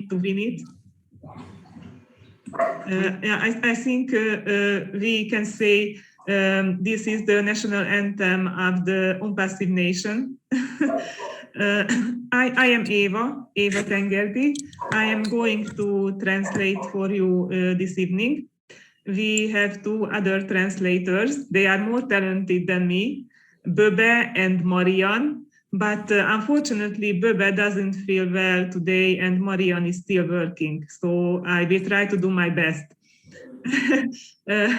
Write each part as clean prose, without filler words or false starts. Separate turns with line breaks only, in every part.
to win it. I think we can say this is the national anthem of the Unpassive Nation. I am Eva Tengerdi. I am going to translate for you this evening. We have two other translators. They are more talented than me, Böbe and Marian. But unfortunately, Böbe doesn't feel well today and Marian is still working. So I will try to do my best.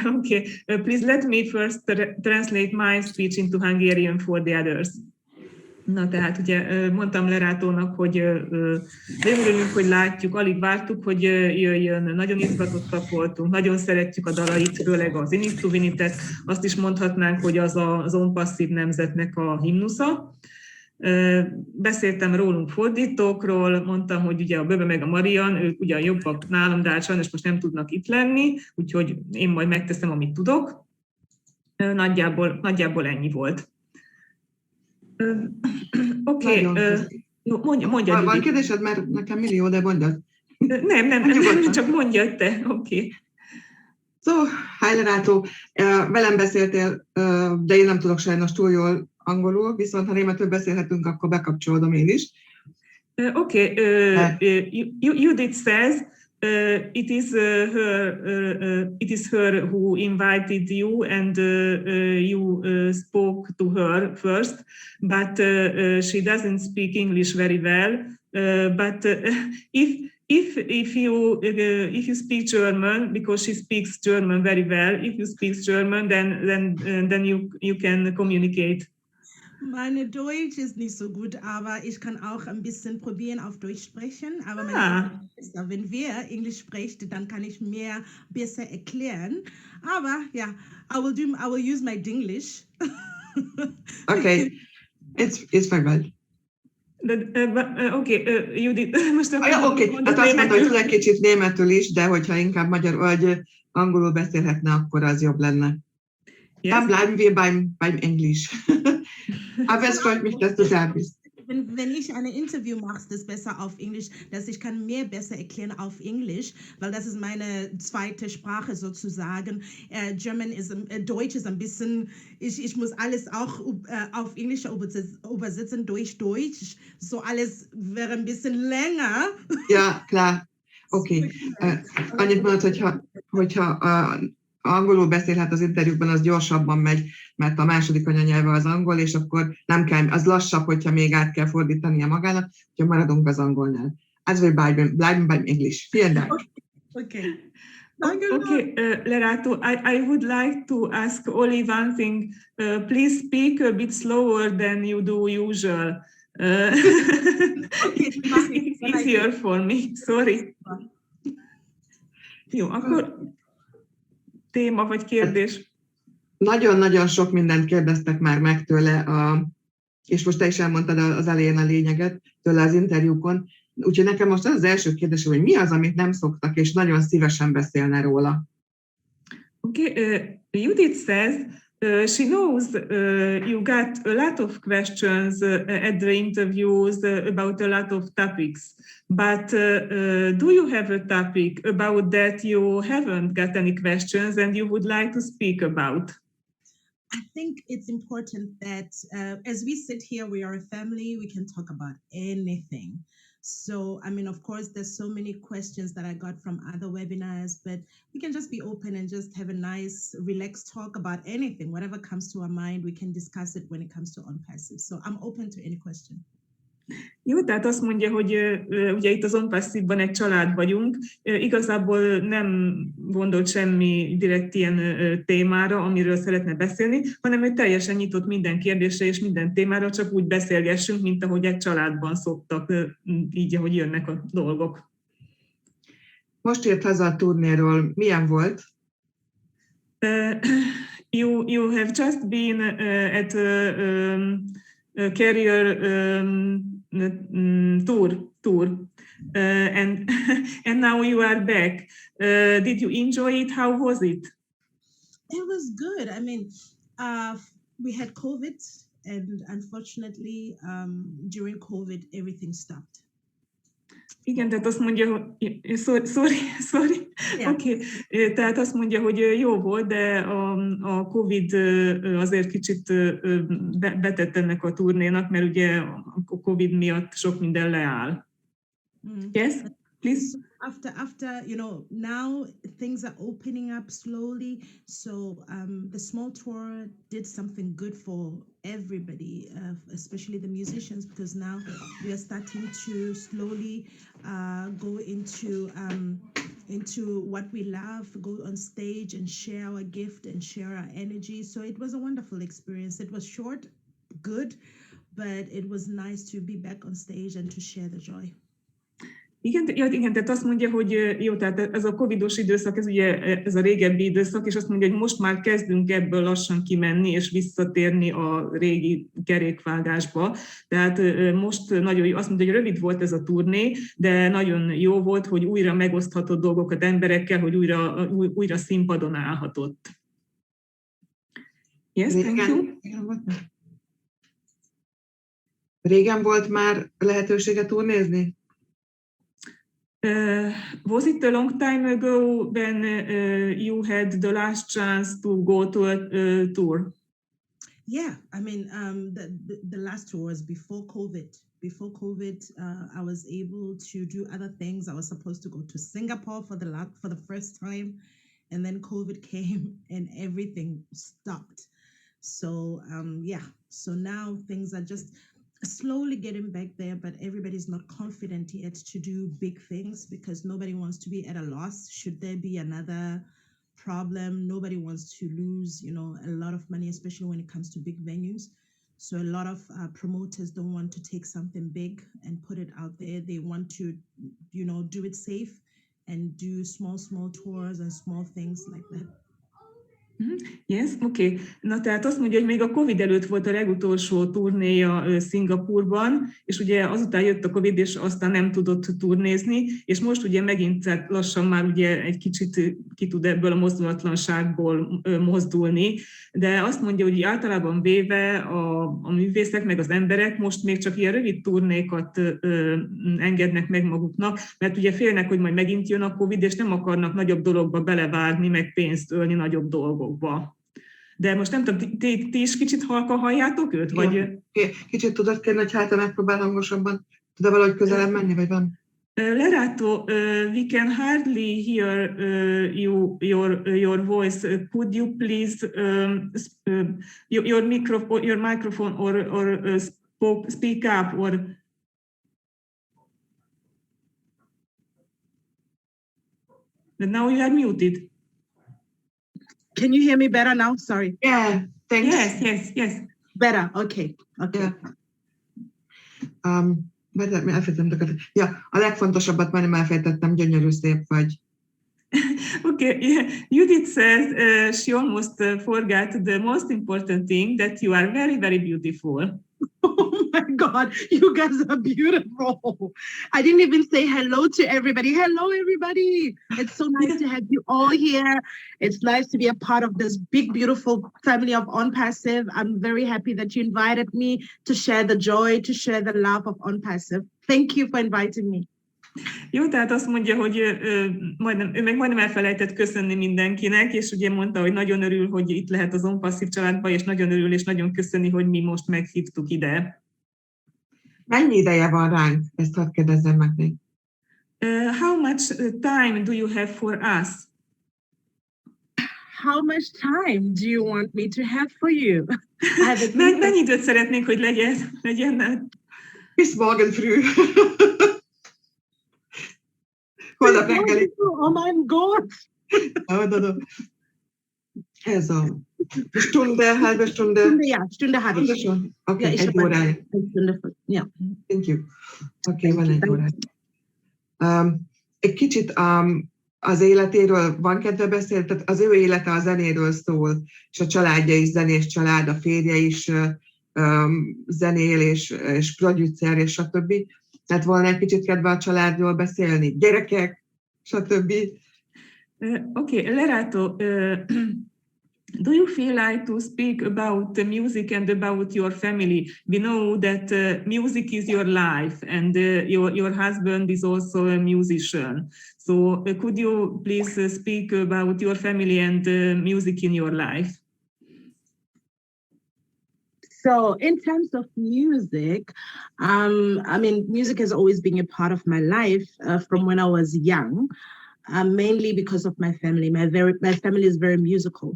Okay, please let me first translate my speech into Hungarian for the others. Na tehát ugye mondtam Leratónak, hogy örülünk, hogy látjuk, alig vártuk, hogy jöjjön, nagyon izgatottak voltunk, nagyon szeretjük a dalait, főleg az In It to Win It-et, azt is mondhatnánk, hogy az az onpasszív nemzetnek a himnusza. Beszéltem rólunk fordítókról, mondtam, hogy ugye a Böbe meg a Marian, ők ugyan jobbak nálam, de hát sajnos most nem tudnak itt lenni, úgyhogy én majd megteszem, amit tudok. Nagyjából ennyi volt. Oké, mondja.
Van kérdésed, mert nekem millió, de mondjad.
Nem, csak mondjad te, oké.
Hi Lerato, velem beszéltél, de én nem tudok sajnos túl jól angolul, viszont ha németül beszélhetünk, akkor bekapcsolódom én is.
Okay, Judith says it is her who invited you, and you spoke to her first, but she doesn't speak English very well. But if you speak German, because she speaks German very well, if you speak German, then you can communicate.
Meine Deutsch ist nicht so gut, aber ich kann auch ein bisschen probieren auf Deutsch sprechen. Aber wenn wir Englisch sprechen, dann kann ich mehr besser erklären. Aber ja, I will use my Dinglish.
Okay, it's very well.
Judith, most
Oké, hát azt mondta, hogy tud egy kicsit németül is, de hogyha inkább magyar vagy angolul beszélhetne, akkor az jobb lenne. Yes. Dann bleiben wir beim Englisch. Aber es freut mich, dass du da bist.
Wenn ich ein Interview mache, ist es besser auf Englisch, dass ich kann mehr besser erklären auf Englisch, weil das ist meine zweite Sprache sozusagen. Deutsch ist ein bisschen, ich muss alles auch auf Englisch übersetzen durch Deutsch, so alles wäre ein bisschen länger.
Ja, klar. Oké. Annyit mondod, hogyha angolul beszélhet az interjúban, az gyorsabban megy, mert a második anyanyelve az angol, és akkor nem kell, az lassabb, hogyha még át kell fordítania magának, hogyha maradunk az angolnál. Ez vagy bleiben beim English. Vielen Dank.
Okay, Lerato, I would like to ask only one thing. Please speak a bit slower than you do usual. It's easier for me. Sorry. Jó, akkor téma vagy kérdés?
Nagyon-nagyon sok mindent kérdeztek már meg tőle, és most te is elmondtad az elején a lényeget tőle az interjúkon. Úgyhogy nekem most az első kérdésem, hogy mi az, amit nem szoktak, és nagyon szívesen beszélne róla.
Okay, Judith says she knows you got a lot of questions at the interviews about a lot of topics. But do you have a topic about that you haven't got any questions and you would like to speak about?
I think it's important that as we sit here, we are a family, we can talk about anything. So, I mean, of course, there's so many questions that I got from other webinars, but we can just be open and just have a nice, relaxed talk about anything. Whatever comes to our mind, we can discuss it when it comes to Unpassive. So I'm open to any question.
Jó, tehát azt mondja, hogy ugye itt az Unpassive-ban egy család vagyunk, igazából nem gondolt semmi direkt ilyen témára, amiről szeretne beszélni, hanem ő teljesen nyitott minden kérdésre és minden témára, csak úgy beszélgessünk, mint ahogy egy családban szoktak, így, ahogy jönnek a dolgok.
Most ért haza a turnéról, milyen volt?
You have just been at a career tour and now you are back. Did you enjoy it? How was it?
It was good. I mean, we had COVID, and unfortunately, during COVID, everything stopped.
Igen, tehát azt mondja, hogy sorry.
Yeah.
Oké. Tehát azt mondja, hogy jó volt, de a Covid azért kicsit betett ennek a turnénak, mert ugye a Covid miatt sok minden leáll. Yes, please.
After now things are opening up slowly. So the small tour did something good for everybody, especially the musicians, because now we are starting to slowly go into what we love, go on stage and share our gift and share our energy. So it was a wonderful experience. It was short, good, but it was nice to be back on stage and to share the joy.
Igen, tehát azt mondja, hogy jó, tehát ez a covidos időszak, ez ugye ez a régebbi időszak, és azt mondja, hogy most már kezdünk ebből lassan kimenni, és visszatérni a régi kerékvágásba. Tehát most nagyon jó, azt mondja, hogy rövid volt ez a turné, de nagyon jó volt, hogy újra megoszthatott dolgokat emberekkel, hogy újra színpadon állhatott. Yes, thank you.
Régen volt már lehetősége turnézni?
Was it a long time ago when you had the last chance to go to a tour?
Yeah, I mean, the last tour was before COVID. Before COVID, I was able to do other things. I was supposed to go to Singapore for the first time, and then COVID came and everything stopped. So yeah, so now things are just slowly getting back there, but everybody's not confident yet to do big things because nobody wants to be at a loss. Should there be another problem, nobody wants to lose, a lot of money, especially when it comes to big venues. So a lot of promoters don't want to take something big and put it out there. They want to, do it safe and do small tours and small things like that.
Yes, oké. Na tehát azt mondja, hogy még a Covid előtt volt a legutolsó turnéja Szingapurban, és ugye azután jött a Covid, és aztán nem tudott turnézni, és most ugye megint lassan már ugye egy kicsit ki tud ebből a mozdulatlanságból mozdulni, de azt mondja, hogy általában véve a művészek meg az emberek most még csak ilyen rövid turnékat engednek meg maguknak, mert ugye félnek, hogy majd megint jön a Covid, és nem akarnak nagyobb dologba belevágni, meg pénzt ölni nagyobb dolgokba. De most nem tudom, ti is kicsit halkan halljátok őt? Vagy...
Kicsit tudod kérni, hogy hát megpróbál hangosabban? Tud-e valahogy közelebb menni, vagy van?
Lerato, we can hardly hear your voice. Could you please your microphone or speak up or... But now you are muted.
Can you hear me better now? Sorry.
Yeah, thanks.
Yes.
Better. Okay.
Yeah. A legfontosabbat már nem elfejtettem, gyönyörű szép vagy.
Okay, yeah. Judith says she almost forgot the most important thing, that you are very, very beautiful.
Oh my God, you guys are beautiful. I didn't even say hello to everybody. Hello, everybody. It's so nice to have you all here. It's nice to be a part of this big, beautiful family of On Passive. I'm very happy that you invited me to share the joy, to share the love of On Passive. Thank you for inviting me.
Jó, tehát azt mondja, hogy ő meg majdnem elfelejtett köszönni mindenkinek, és ugye mondta, hogy nagyon örül, hogy itt lehet az On Passive családban, és nagyon örül, és nagyon köszöni, hogy mi most meghívtuk ide.
Mennyi ideje van ránk? Ezt hadd kérdezzem meg még.
How much time do you have for us?
How much time do you want me to have for you?
Mennyi időt szeretnénk, hogy legyen?
Bis morgen früh. Holnap reggelig.
Oh my God.
Ez a halbe Stunde.
Ja, Stunde habe ich.
Schon. Okay, ja, egy órája.
Ja.
Thank you. Okay, van egy órája. Egy kicsit az életéről van kedve beszélni, tehát az ő élete a zenéről szól, és a családja is zenés család, a férje is zenél, és producer, és stb. Tehát volna egy kicsit kedve a családról beszélni, gyerekek, stb.
Okay, Lerato, Do you feel like to speak about the music and about your family? We know that music is your life, and your husband is also a musician. So could you please speak about your family and music in your life?
So in terms of music, I mean, music has always been a part of my life from when I was young, mainly because of my family. My family is very musical.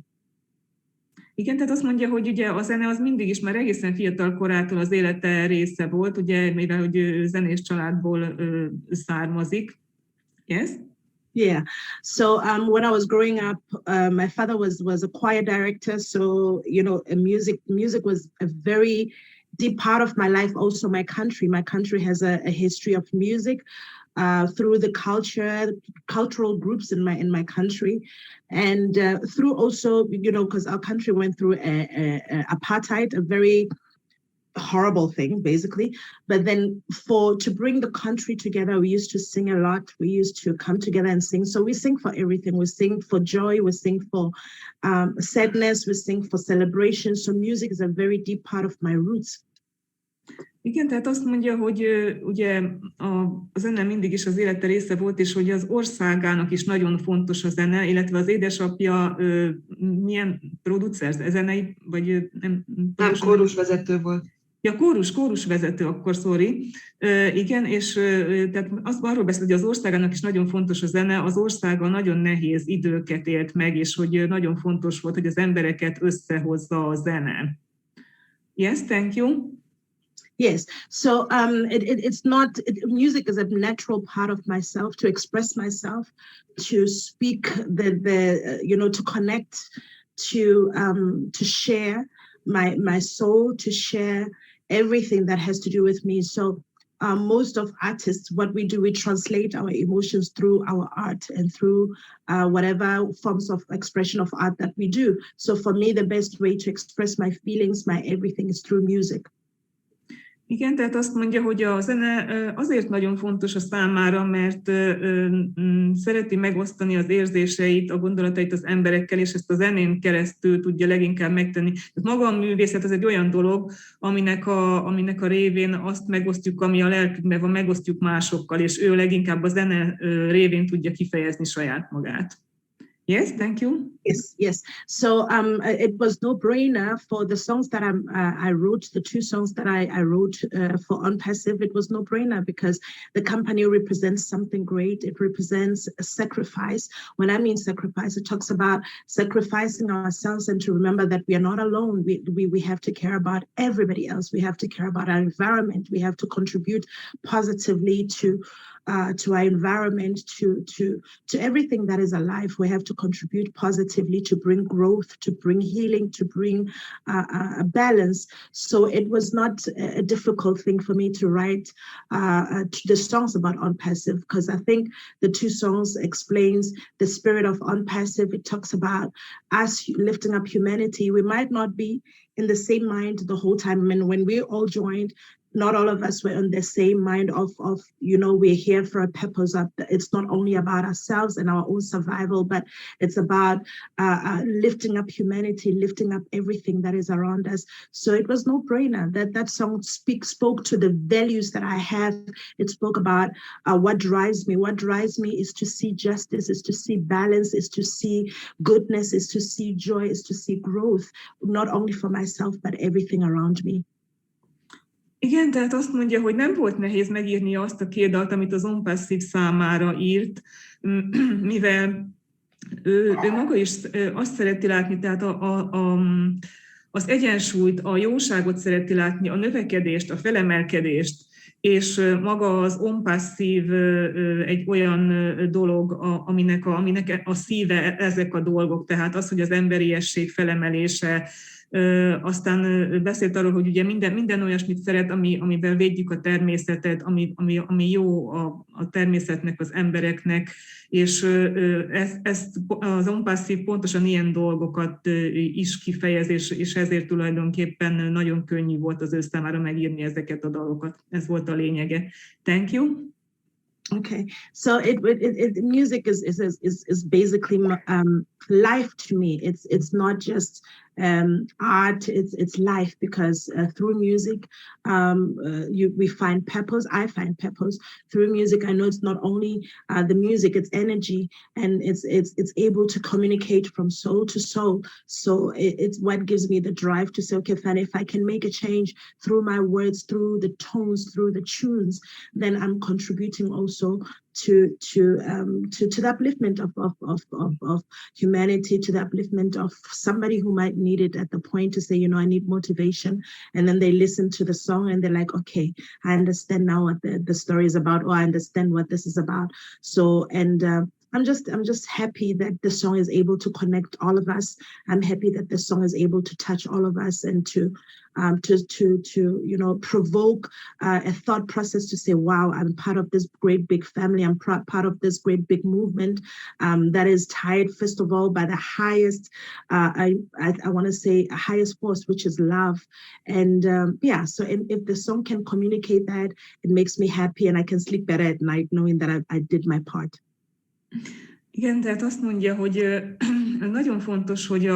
Igen, tehát azt mondja, hogy ugye a zene az mindig is már egészen fiatal korától az élete része volt, ugye, mivel hogy ő zenés családból származik. Yes?
Yeah. So when I was growing up, my father was a choir director. So, you know, music was a very deep part of my life. Also, my country has a history of music through the cultural groups in my country, and through also, you know, because our country went through apartheid, a very horrible thing basically, but then to bring the country together, we used to sing a lot. We used to come together and sing. So we sing for everything. We sing for joy, we sing for sadness, we sing for celebration. So music is a very deep part of my roots.
Igen, tehát azt mondja, hogy ugye a zene mindig is az élete része volt, és hogy az országának is nagyon fontos a zene, illetve az édesapja milyen producer, zenei, vagy nem?
Nem, kórusvezető volt.
Ja, kórusvezető, akkor sorry. Igen, és tehát arról beszél, hogy az országának is nagyon fontos a zene, az országa nagyon nehéz időket élt meg, és hogy nagyon fontos volt, hogy az embereket összehozza a zene. Yes, thank you.
Yes, so it's not, music is a natural part of myself, to express myself, to speak, you know, to connect, to share my soul, to share everything that has to do with me. So most of artists, what we do, we translate our emotions through our art and through whatever forms of expression of art that we do. So for me, the best way to express my feelings, my everything, is through music.
Igen, tehát azt mondja, hogy a zene azért nagyon fontos a számára, mert szereti megosztani az érzéseit, a gondolatait az emberekkel, és ezt a zenén keresztül tudja leginkább megtenni. Tehát maga a művészet az egy olyan dolog, aminek a révén azt megosztjuk, ami a lelkünkben van, megosztjuk másokkal, és ő leginkább a zene révén tudja kifejezni saját magát. Yes, thank you.
Yes. So it was no-brainer for the songs that I wrote, the two songs that I wrote for Unpassive. It was no-brainer because the company represents something great. It represents a sacrifice. When I mean sacrifice, it talks about sacrificing ourselves and to remember that we are not alone. We have to care about everybody else. We have to care about our environment. We have to contribute positively to our environment, to everything that is alive. We have to contribute positively to bring growth, to bring healing, to bring a balance. So it was not a difficult thing for me to write the songs about Unpassive, because I think the two songs explains the spirit of Unpassive. It talks about us lifting up humanity. We might not be in the same mind the whole time. I mean, when we all joined, not all of us were on the same mind of, you know, we're here for a purpose. It's not only about ourselves and our own survival, but it's about lifting up humanity, lifting up everything that is around us. So it was no-brainer that song spoke to the values that I have. It spoke about what drives me. What drives me is to see justice, is to see balance, is to see goodness, is to see joy, is to see growth, not only for myself, but everything around me.
Igen, tehát azt mondja, hogy nem volt nehéz megírni azt a két dalt, amit az Unpassive számára írt, mivel ő maga is azt szereti látni, tehát az egyensúlyt, a jóságot szereti látni, a növekedést, a felemelkedést, és maga az Unpassive egy olyan dolog, aminek a szíve ezek a dolgok, tehát az, hogy az emberiesség felemelése. Aztán beszélt arról, hogy ugye minden olyasmit szeret, amivel védjük a természetet, ami jó a természetnek, az embereknek, és ezt az Unpassive pontosan ilyen dolgokat is kifejez, és ezért tulajdonképpen nagyon könnyű volt az ő számára megírni ezeket a dalokat. Ez volt a lényege. Thank you.
Okay, so music is basically life to me. It's not just art. It's life, because through music, we find purpose. I find purpose through music. I know it's not only the music; it's energy, and it's able to communicate from soul to soul. So it's what gives me the drive to say, okay, Fanny, if I can make a change through my words, through the tones, through the tunes, then I'm contributing also to the upliftment of humanity, to the upliftment of somebody who might need it at the point to say, you know, I need motivation, and then they listen to the song and they're like, okay, I understand now what the story is about, or I understand what this is about. So, and I'm just happy that the song is able to connect all of us. I'm happy that the song is able to touch all of us, and to you know, provoke a thought process to say, wow, I'm part of this great big family. I'm part of this great big movement that is tied, first of all, by the highest, I want to say, highest force, which is love. And yeah, so if the song can communicate that, it makes me happy, and I can sleep better at night knowing that I did my part.
Igen, tehát azt mondja, hogy nagyon fontos, hogy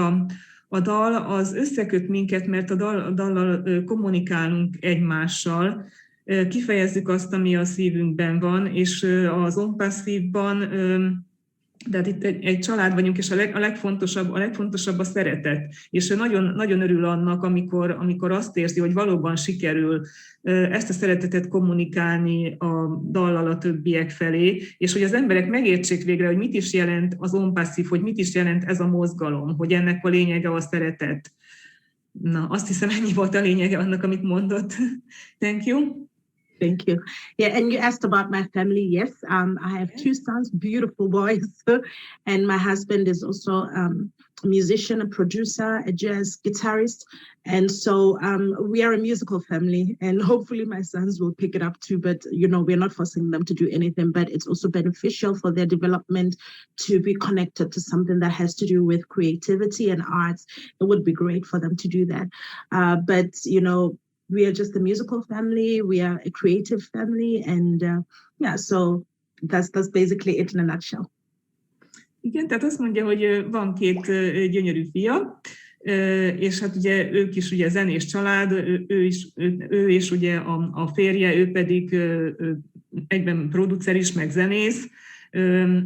a dal az összeköt minket, mert a dallal kommunikálunk egymással, kifejezzük azt, ami a szívünkben van, és az On Passive-ban, tehát itt egy család vagyunk, és a legfontosabb a szeretet. És nagyon, nagyon örül annak, amikor azt érzi, hogy valóban sikerül ezt a szeretetet kommunikálni a dallal a többiek felé, és hogy az emberek megértsék végre, hogy mit is jelent az On Passive, hogy mit is jelent ez a mozgalom, hogy ennek a lényege a szeretet. Na, azt hiszem, ennyi volt a lényege annak, amit mondott. Thank you.
Thank you. Yeah, and you asked about my family. Yes, I have 2 sons, beautiful boys, and my husband is also a musician, a producer, a jazz guitarist, and so we are a musical family, and hopefully my sons will pick it up too. But you know, we're not forcing them to do anything, but it's also beneficial for their development to be connected to something that has to do with creativity and arts. It would be great for them to do that, but you know, we are just a musical family. We are a creative family, and yeah, so that's basically it in a nutshell.
Igen, tehát azt mondja, hogy van 2 gyönyörű fia, és hát ugye ők is ugye zenés család, ő és ugye a férje, ő pedig egyben producer is, meg zenész,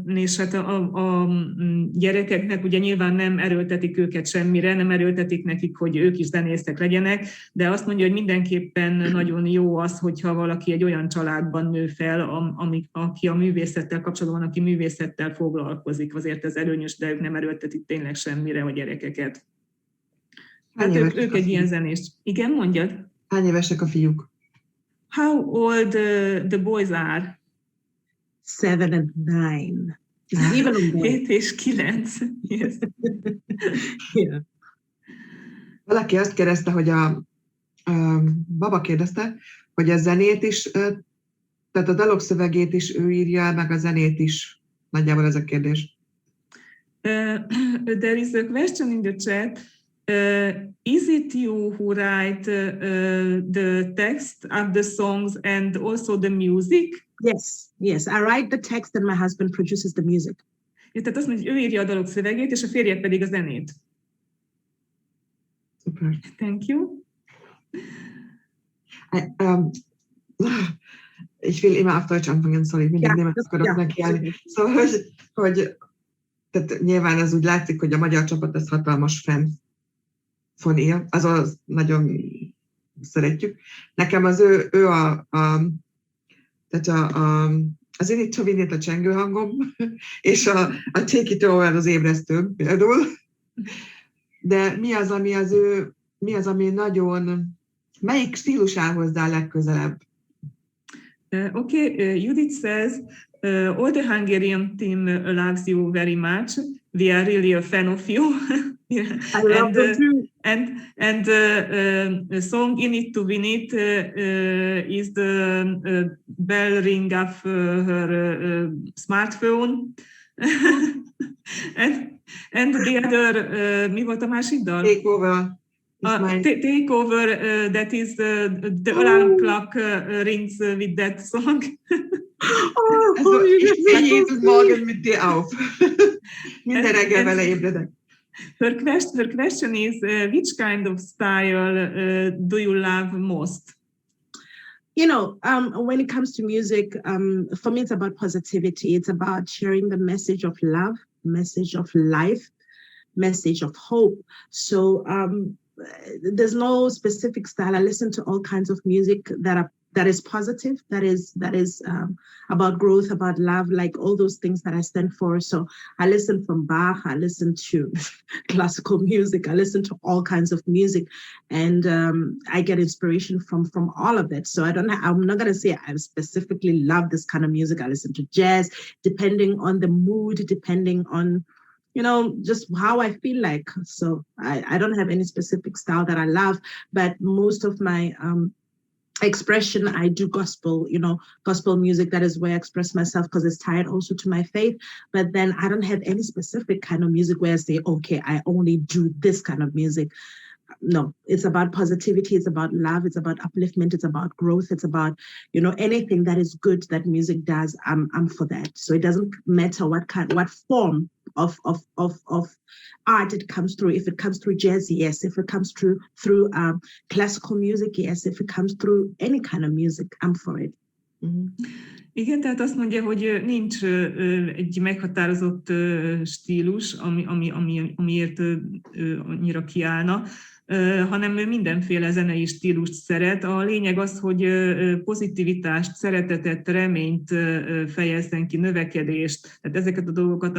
és hát a gyerekeknek ugye nyilván nem erőltetik őket semmire, nem erőltetik nekik, hogy ők is zenészek legyenek, de azt mondja, hogy mindenképpen nagyon jó az, hogyha valaki egy olyan családban nő fel, aki a művészettel kapcsolatban, aki művészettel foglalkozik, azért ez előnyös, de ők nem erőltetik tényleg semmire a gyerekeket. Hát ők egy ilyen zenés. Igen, mondjad?
Hány évesek a fiúk?
How old the boys are?
7 and 9.
7 és 9. Yes.
Yeah.
Valaki azt kérdezte, hogy a baba kérdezte, hogy a zenét is, tehát a dalok szövegét is ő írja, meg a zenét is. Nagyjából ez a kérdés.
There is a question in the chat. Is it you who write the text of the songs and also the music?
Yes. I write the text and my husband produces the music.
Ja, tehát azt mondja, hogy ő írja a dalok szövegét, és a férje pedig a zenét.
Super.
Thank you.
Ich will immer auf Deutsch anfangen, sorry, mindig német akarok nekiállni. Szóval, hogy tehát nyilván az úgy látszik, hogy a magyar csapat ez hatalmas fan von ihr, azaz nagyon szeretjük. Nekem az az én itt Csavinét a csengő hangom, és a Take It Over az ébresztő például. De mi az, ami nagyon, melyik stílus áll hozzá legközelebb?
Okay, Judith says, all the Hungarian team loves you very much. We are really a fan of you.
I love them too.
And the song "In It to Win It" is the bell ring of her smartphone. And the other, mi volt a másik dal?
Take Over.
Take over, that is the alarm clock rings with that song.
Also, ich stehe jeden Morgen mit dir auf. Minden reggel vele ébredek.
Her question is, which kind of style do you love most?
You know, when it comes to music, for me, it's about positivity. It's about sharing the message of love, message of life, message of hope. So there's no specific style. I listen to all kinds of music that is positive, that is about growth, about love, like all those things that I stand for. So I listen from Bach, I listen to classical music, I listen to all kinds of music, and I get inspiration from all of it. So I'm not gonna say I specifically love this kind of music. I listen to jazz, depending on the mood, depending on, you know, just how I feel like. So I don't have any specific style that I love, but most of my expression, I do gospel, you know, gospel music. That is where I express myself because it's tied also to my faith. But then I don't have any specific kind of music where I say, okay, I only do this kind of music. No, it's about positivity. It's about love. It's about upliftment. It's about growth. It's about, you know, anything that is good that music does. I'm for that. So it doesn't matter what form of art it comes through. If it comes through jazz, yes. If it comes through classical music, yes. If it comes through any kind of music, I'm for it.
Mm-hmm. Igen, tehát azt mondja, hogy nincs egy meghatározott stílus, amiért annyira kiállna, hanem ő mindenféle zenei stílust szeret. A lényeg az, hogy pozitivitást, szeretetet, reményt fejezzen ki, növekedést, tehát ezeket a dolgokat,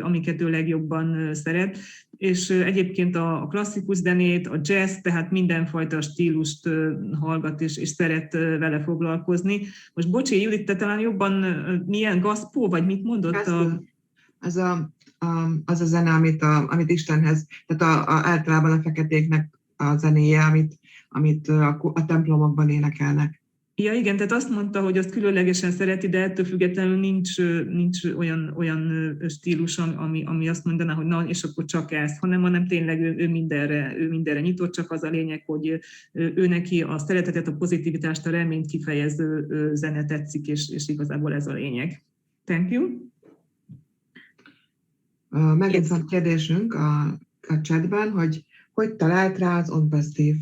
amiket ő legjobban szeret. És egyébként a klasszikus zenét, a jazz, tehát mindenfajta stílust hallgat és szeret vele foglalkozni. Most bocsi, Judit, te talán jobban milyen gospel, vagy mit mondott?
Az a zene, amit Istenhez, tehát általában a feketéknek a zenéje, amit a templomokban énekelnek.
Ja, igen, tehát azt mondta, hogy azt különlegesen szereti, de ettől függetlenül nincs olyan stílus, ami azt mondaná, hogy na, és akkor csak ez, hanem tényleg ő mindenre nyitott, csak az a lényeg, hogy ő neki a szeretetet, a pozitivitást, a reményt kifejező zene tetszik, és igazából ez a lényeg. Thank you.
Megint van kérdésünk a chatben, hogy talált rá az OnPassive.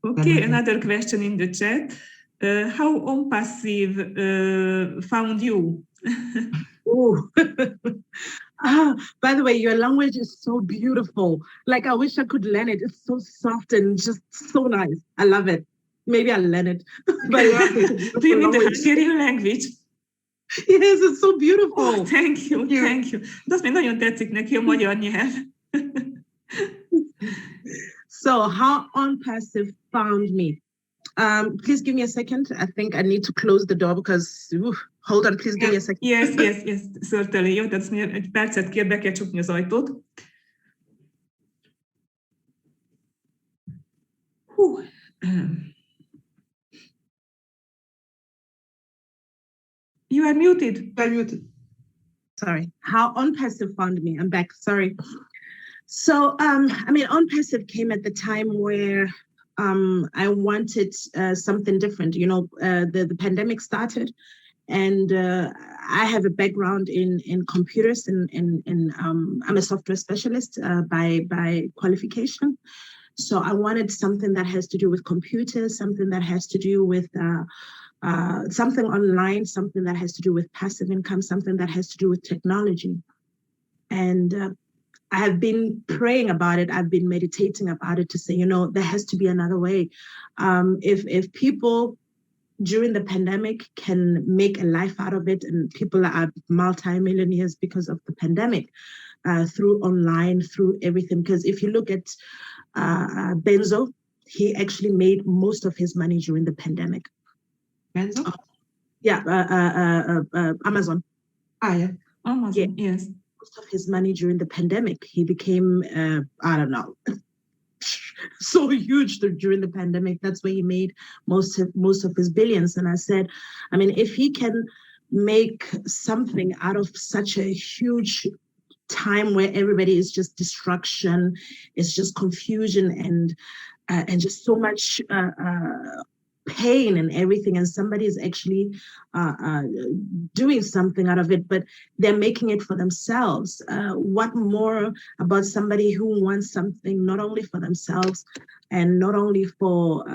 Okay, another question in the chat. How OnPassive found you?
By the way, your language is so beautiful. Like, I wish I could learn it. It's so soft and just so nice. I love it. Maybe I'll learn it.
But do you mean the Hungarian language?
Yes, it's so beautiful.
Oh, thank you. De azt még nagyon tetszik neki a magyar nyelv.
So, how OnPassive found me? Please give me a second. I think I need to close the door because, hold on, please give me a second.
Yes, certainly. Jó, tehát egy percet kér, be kell csukni az ajtót. You are muted.
Sorry. How OnPassive found me. I'm back. Sorry. So, OnPassive came at the time where I wanted something different. You know, the pandemic started, and I have a background in computers, and I'm a software specialist by qualification. So I wanted something that has to do with computers, something that has to do with something online, something that has to do with passive income, something that has to do with technology. And I have been praying about it. I've been meditating about it to say, you know, there has to be another way. If people during the pandemic can make a life out of it, and people are multi-millionaires because of the pandemic, through online, through everything. Because if you look at Benzo, he actually made most of his money during the pandemic.
Benzo?
Amazon.
Yeah.
Amazon, yes.
Most of his money during the pandemic. He became, so huge during the pandemic. That's where he made most of his billions. And I said, if he can make something out of such a huge time where everybody is just destruction, it's just confusion and just so much pain and everything, and somebody is actually doing something out of it, but they're making it for themselves. What more about somebody who wants something not only for themselves and not only for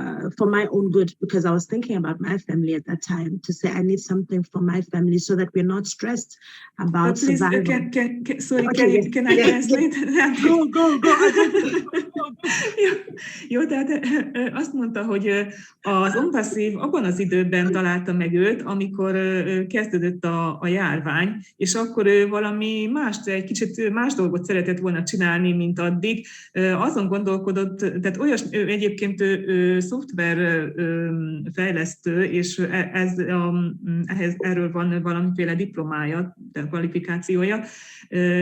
my own good, because I was thinking about my family at that time, to say I need something for my family so that we're not stressed about
Please,
survival.
Can I translate?
Go.
Jó, tehát azt mondta, hogy az onpasszív abban az időben találta meg őt, amikor kezdődött a járvány, és akkor ő valami egy kicsit más dolgot szeretett volna csinálni, mint addig. Azon gondolkodott, tehát ő egyébként szoftver fejlesztő, és erről van valamiféle diplomája, kvalifikációja,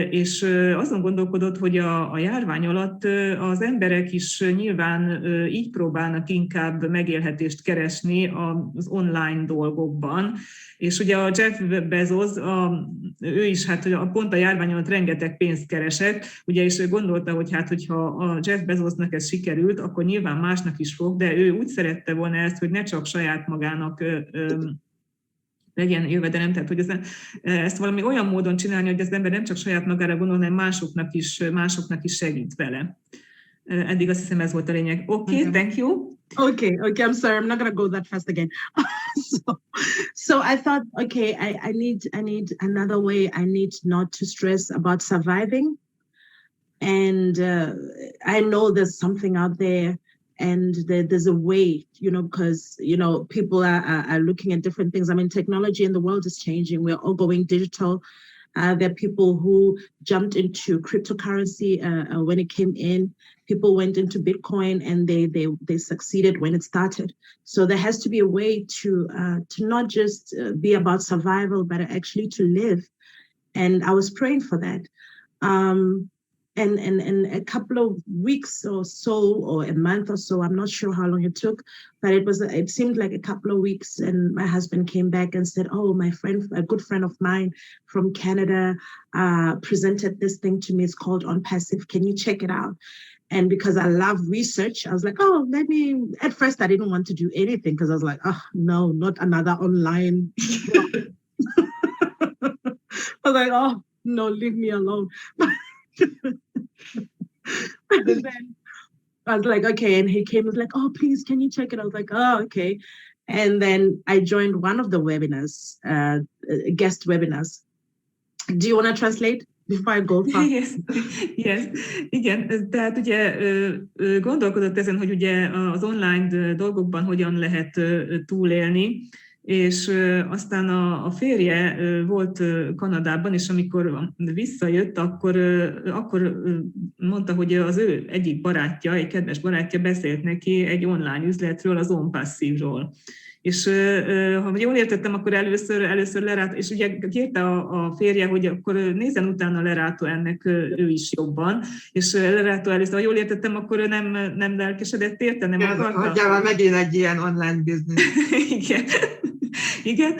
és azon gondolkodott, hogy a járvány alatt az emberek is nyilván így próbálnak inkább megélhetést keresni az online dolgokban, és ugye a Jeff Bezos, ő is pont a járvány alatt rengeteg pénzt keresett, ugye, és ő gondolta, hogy hogyha a Jeff Bezosnak ez sikerült, akkor nyilván másnak is fog, de ő úgy szerette volna ezt, hogy ne csak saját magának legyen jövedelem, tehát hogy ezt valami olyan módon csinálni, hogy az ember nem csak saját magára gondol, hanem másoknak is segít vele. Eddig azt hiszem ez volt a lényeg. Okay, thank you.
Okay, I'm sorry, I'm not gonna go that fast again. so I thought, okay, I need another way. I need not to stress about surviving, and I know there's something out there. And there's a way, because, people are looking at different things. I mean, technology in the world is changing. We're all going digital. There are people who jumped into cryptocurrency when it came in. People went into Bitcoin and they succeeded when it started. So there has to be a way to not just be about survival, but actually to live. And I was praying for that. And a couple of weeks or so, or a month or so, I'm not sure how long it took, but it seemed like a couple of weeks, and my husband came back and said, oh, a good friend of mine from Canada presented this thing to me. It's called On Passive. Can you check it out? And because I love research, I was like, at first I didn't want to do anything because I was like, oh, no, not another online. I was like, oh, no, leave me alone. And then I was like, okay, and he came, was like, oh, please, can you check it? I was like, oh, okay. And then I joined one of the webinars, guest webinars. Do you want to translate before I go far?
Yes. Igen, tehát ugye gondolkodott ezen, hogy ugye az online dolgokban hogyan lehet túlélni, és aztán a férje volt Kanadában, és amikor visszajött, akkor mondta, hogy az ő egyik barátja, egy kedves barátja beszélt neki egy online üzletről, az On Passive-ról. És ha jól értettem, akkor először Lerato, és ugye kérte a férje, hogy akkor nézzen utána Lerato ennek ő is jobban, és Lerato először, ha jól értettem, akkor ő nem lelkesedett érte, nem akarta.
Hagyjával megint egy ilyen online biznisz.
Igen,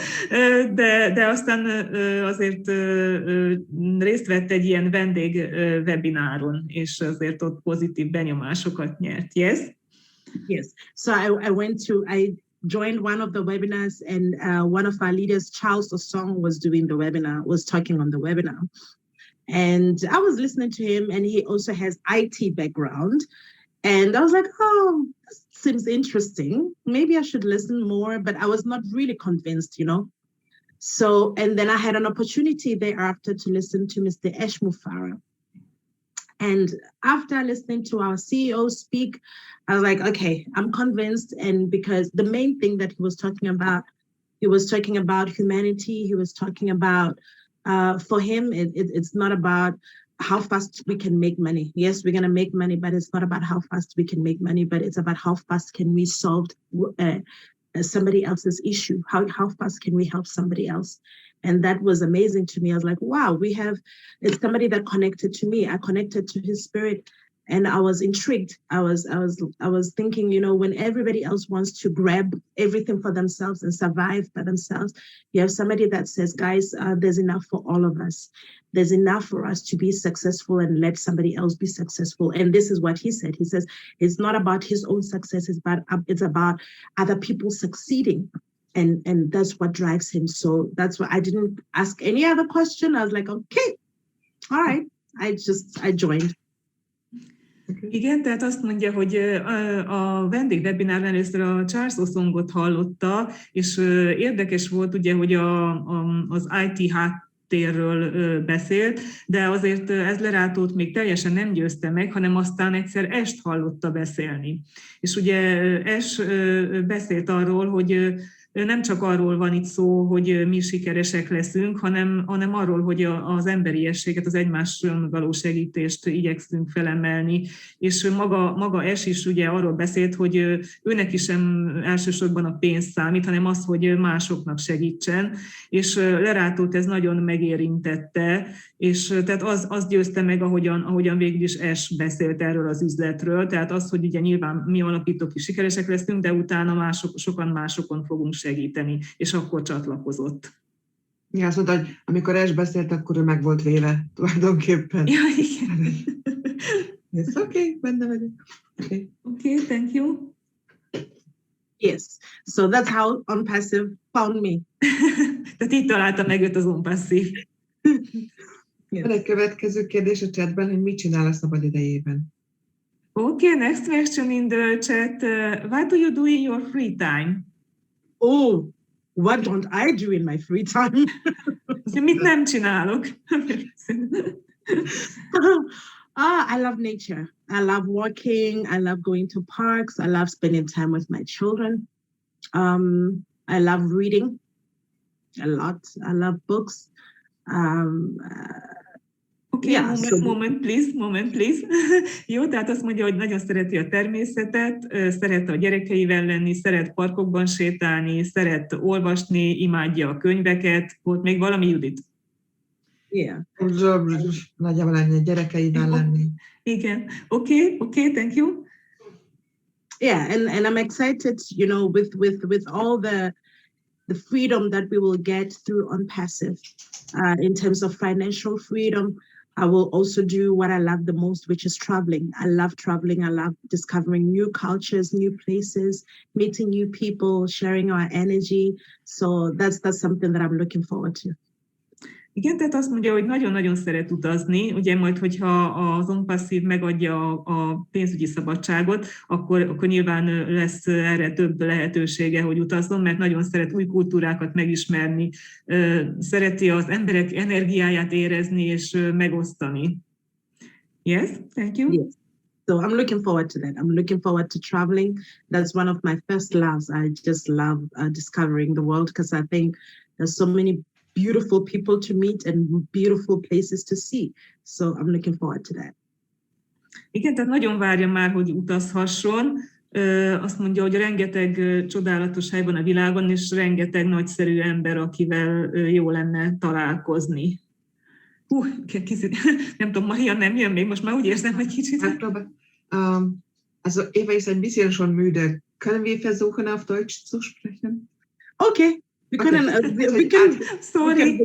de aztán azért részt vett egy ilyen vendég webináron, és azért ott pozitív benyomásokat nyert. Yes?
Yes. So I joined one of the webinars, and one of our leaders, Charles Osong, was talking on the webinar. And I was listening to him, and he also has IT background. And I was like, oh, this seems interesting. Maybe I should listen more, but I was not really convinced, So, and then I had an opportunity thereafter to listen to Mr. Eshmufara. And after listening to our CEO speak, I was like, okay, I'm convinced. And because the main thing that he was talking about humanity. He was talking about, for him, it's not about how fast we can make money. Yes, we're going to make money, but it's not about how fast we can make money, but it's about how fast can we solve somebody else's issue? How fast can we help somebody else? And that was amazing to me. I was like, wow, it's somebody that connected to me. I connected to his spirit. And I was intrigued. I was thinking, you know, when everybody else wants to grab everything for themselves and survive by themselves, you have somebody that says, guys, there's enough for all of us. There's enough for us to be successful and let somebody else be successful. And this is what he said. He says, it's not about his own success, it's about other people succeeding. And that's what drives him. So that's why I didn't ask any other question. I was like, okay, all right. I joined.
Igen, tehát azt mondja, hogy a vendégwebinárban először a Charles Osongot hallotta, és érdekes volt ugye, hogy az IT háttérről beszélt, de azért ez Leratót még teljesen nem győzte meg, hanem aztán egyszer Est hallotta beszélni. És ugye Es beszélt arról, hogy nem csak arról van itt szó, hogy mi sikeresek leszünk, hanem arról, hogy az emberiességet, az egymásról való segítést igyekszünk felemelni. És maga Es is ugye arról beszélt, hogy őnek is sem elsősorban a pénz számít, hanem az, hogy másoknak segítsen. És Leratót ez nagyon megérintette, és tehát az győzte meg, ahogyan végül is Es beszélt erről az üzletről. Tehát az, hogy ugye nyilván mi alapítók is sikeresek leszünk, de utána sokan másokon fogunk segíteni, és akkor csatlakozott.
Ja, azt mondta, hogy amikor Es beszélt, akkor ő meg volt véve tulajdonképpen.
Ja, igen.
Yes, okay, benne vagyok.
Okay, thank you.
Yes, so that's how OnPassive found me.
Tehát így találta meg őt az OnPassive.
Van egy következő kérdés a chatben, hogy mit csinál a szabad idejében.
Okay, next question in the chat. What do you do in your free time?
Oh, what don't I do in my free time?
Mit nem csinálok?
I love nature. I love walking. I love going to parks. I love spending time with my children. I love reading a lot. I love books.
Okay, yeah, moment, please. Jó, tehát azt mondja, hogy nagyon szereti a természetet, szeret a gyerekeivel lenni, szeret parkokban sétálni, szeret olvasni, imádja a könyveket. Volt még valami, Judit?
Yeah.
Nagyjából lenni, a gyerekeivel lenni.
Igen. Okay, thank you.
Yeah, and I'm excited, you know, with all the freedom that we will get through OnPassive in terms of financial freedom. I will also do what I love the most, which is traveling. I love traveling. I love discovering new cultures, new places, meeting new people, sharing our energy. So that's something that I'm looking forward to.
Igen, tehát azt mondja, hogy nagyon-nagyon szeret utazni, ugye majd, hogyha az OnPassive megadja a pénzügyi szabadságot, akkor nyilván lesz erre több lehetősége, hogy utazzon, mert nagyon szeret új kultúrákat megismerni, szereti az emberek energiáját érezni és megosztani. Yes, thank you.
Yes. So I'm looking forward to that. I'm looking forward to traveling. That's one of my first loves. I just love discovering the world because I think there's so many beautiful people to meet and beautiful places to see. So I'm looking forward to that.
Igen, tehát nagyon várja már, hogy utazhasson. Azt mondja, hogy rengeteg csodálatos hely van a világon, és rengeteg nagyszerű ember, akivel jó lenne találkozni. Nem tudom, Maria nem jön még, most már úgy érzem, hogy kicsit.
Also Eva ist ein bisschen schon müde. Können wir versuchen, auf Deutsch zu sprechen?
Okay. Wir können
sorry.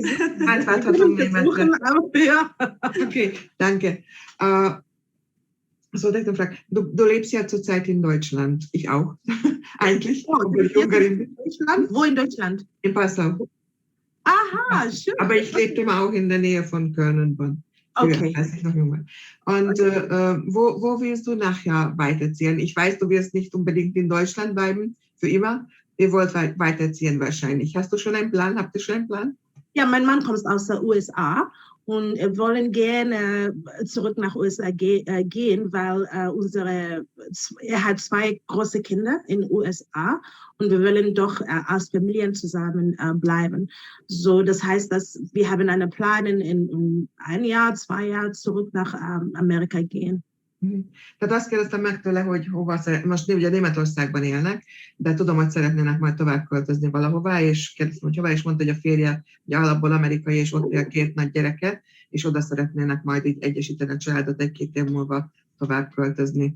Okay, danke. Was wollte ich noch fragen? Du lebst ja zurzeit in Deutschland. Ich auch. Eigentlich.
In Deutschland? Wo in Deutschland?
In Passau.
Aha, schön.
Aber ich lebte immer auch in der Nähe von Köln und Bonn.
Okay.
Als ich noch jung war. Und wo willst du nachher weiterziehen? Ich weiß, du wirst nicht unbedingt in Deutschland bleiben, für immer. Ihr wollt weiterziehen wahrscheinlich. Hast du schon einen Plan? Habt ihr schon einen Plan?
Ja, mein Mann kommt aus der USA und wir wollen gerne zurück nach USA gehen, weil er hat 2 große Kinder in den USA und wir wollen doch als Familien zusammen bleiben. So, das heißt, dass wir haben einen Plan in 1 Jahr, 2 Jahren zurück nach Amerika gehen.
Tehát azt kérdeztem meg tőle, hogy hova most ugye Németországban élnek, de tudom, hogy szeretnének majd tovább költözni valahová, és kérdeztem, hogy hova, és mondta, hogy a férje ugye alapból amerikai, és ott él 2 nagy gyereke, és oda szeretnének majd így egyesíteni a családot 1-2 év múlva tovább költözni.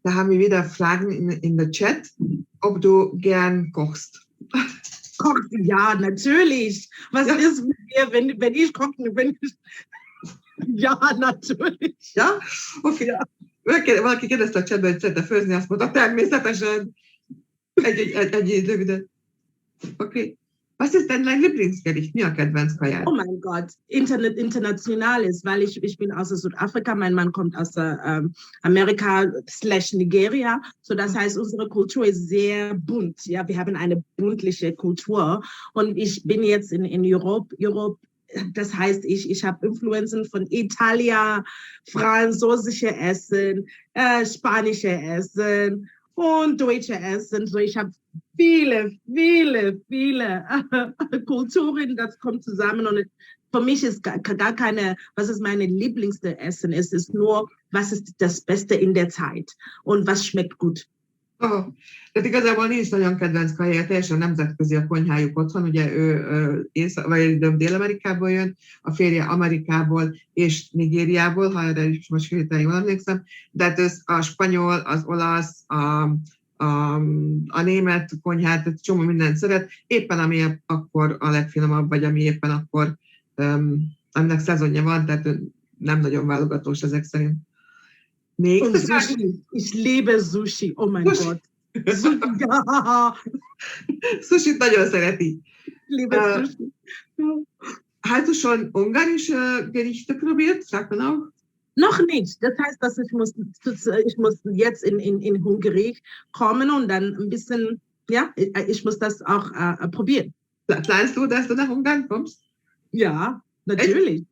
Da haben wir wieder Fragen in der Chat, ob du gern kochst.
Kocht, ja, natürlich. Was ist mit mir, wenn ich koche? Ja, natürlich.
Ja? Oké. Valaki kérdezte a chatben, hogy szerte főzni, azt mondta, természetesen. Egy rövidet. Oké. Was ist denn dein Lieblingsgericht? Mi a kedvenc kajád?
Oh mein Gott, internationales, weil ich bin aus Südafrika, mein Mann kommt aus Amerika/Nigeria, so das heißt, unsere Kultur ist sehr bunt, ja, wir haben eine buntliche Kultur und ich bin jetzt in Europa, das heißt, ich habe Influenzen von Italien, französische Essen, spanische Essen und deutsche Essen, so ich habe viele Kulturen, das kommt zusammen und für mich ist gar keine, was ist meine Lieblingsessen, es ist nur, was ist das Beste in der Zeit und was schmeckt gut.
Oh, tehát igazából nincs nagyon kedvenc kajája, teljesen nemzetközi a konyhájuk otthon, ugye ő Dél-Amerikából jön, a férje Amerikából és Nigériából, ha erre is most hirtelen jól emlékszem, de hát a spanyol, az olasz, a német konyhát, tehát csomó mindent szeret, éppen ami akkor a legfinomabb, vagy ami éppen akkor, aminek szezonja van, tehát nem nagyon válogatós ezek szerint. Még
Sushi. Ich liebe Sushi. Oh mein Gott.
Sushi nagyon szereti.
Liebe Sushi.
Hast du schon ungarische Gerichte probiert? Sagt man auch?
Noch nicht. Das heißt, dass ich muss jetzt in Hungary kommen und dann ein bisschen, ja, ich muss das auch probieren.
Planst du, dass du nach Ungarn kommst?
Ja, natürlich.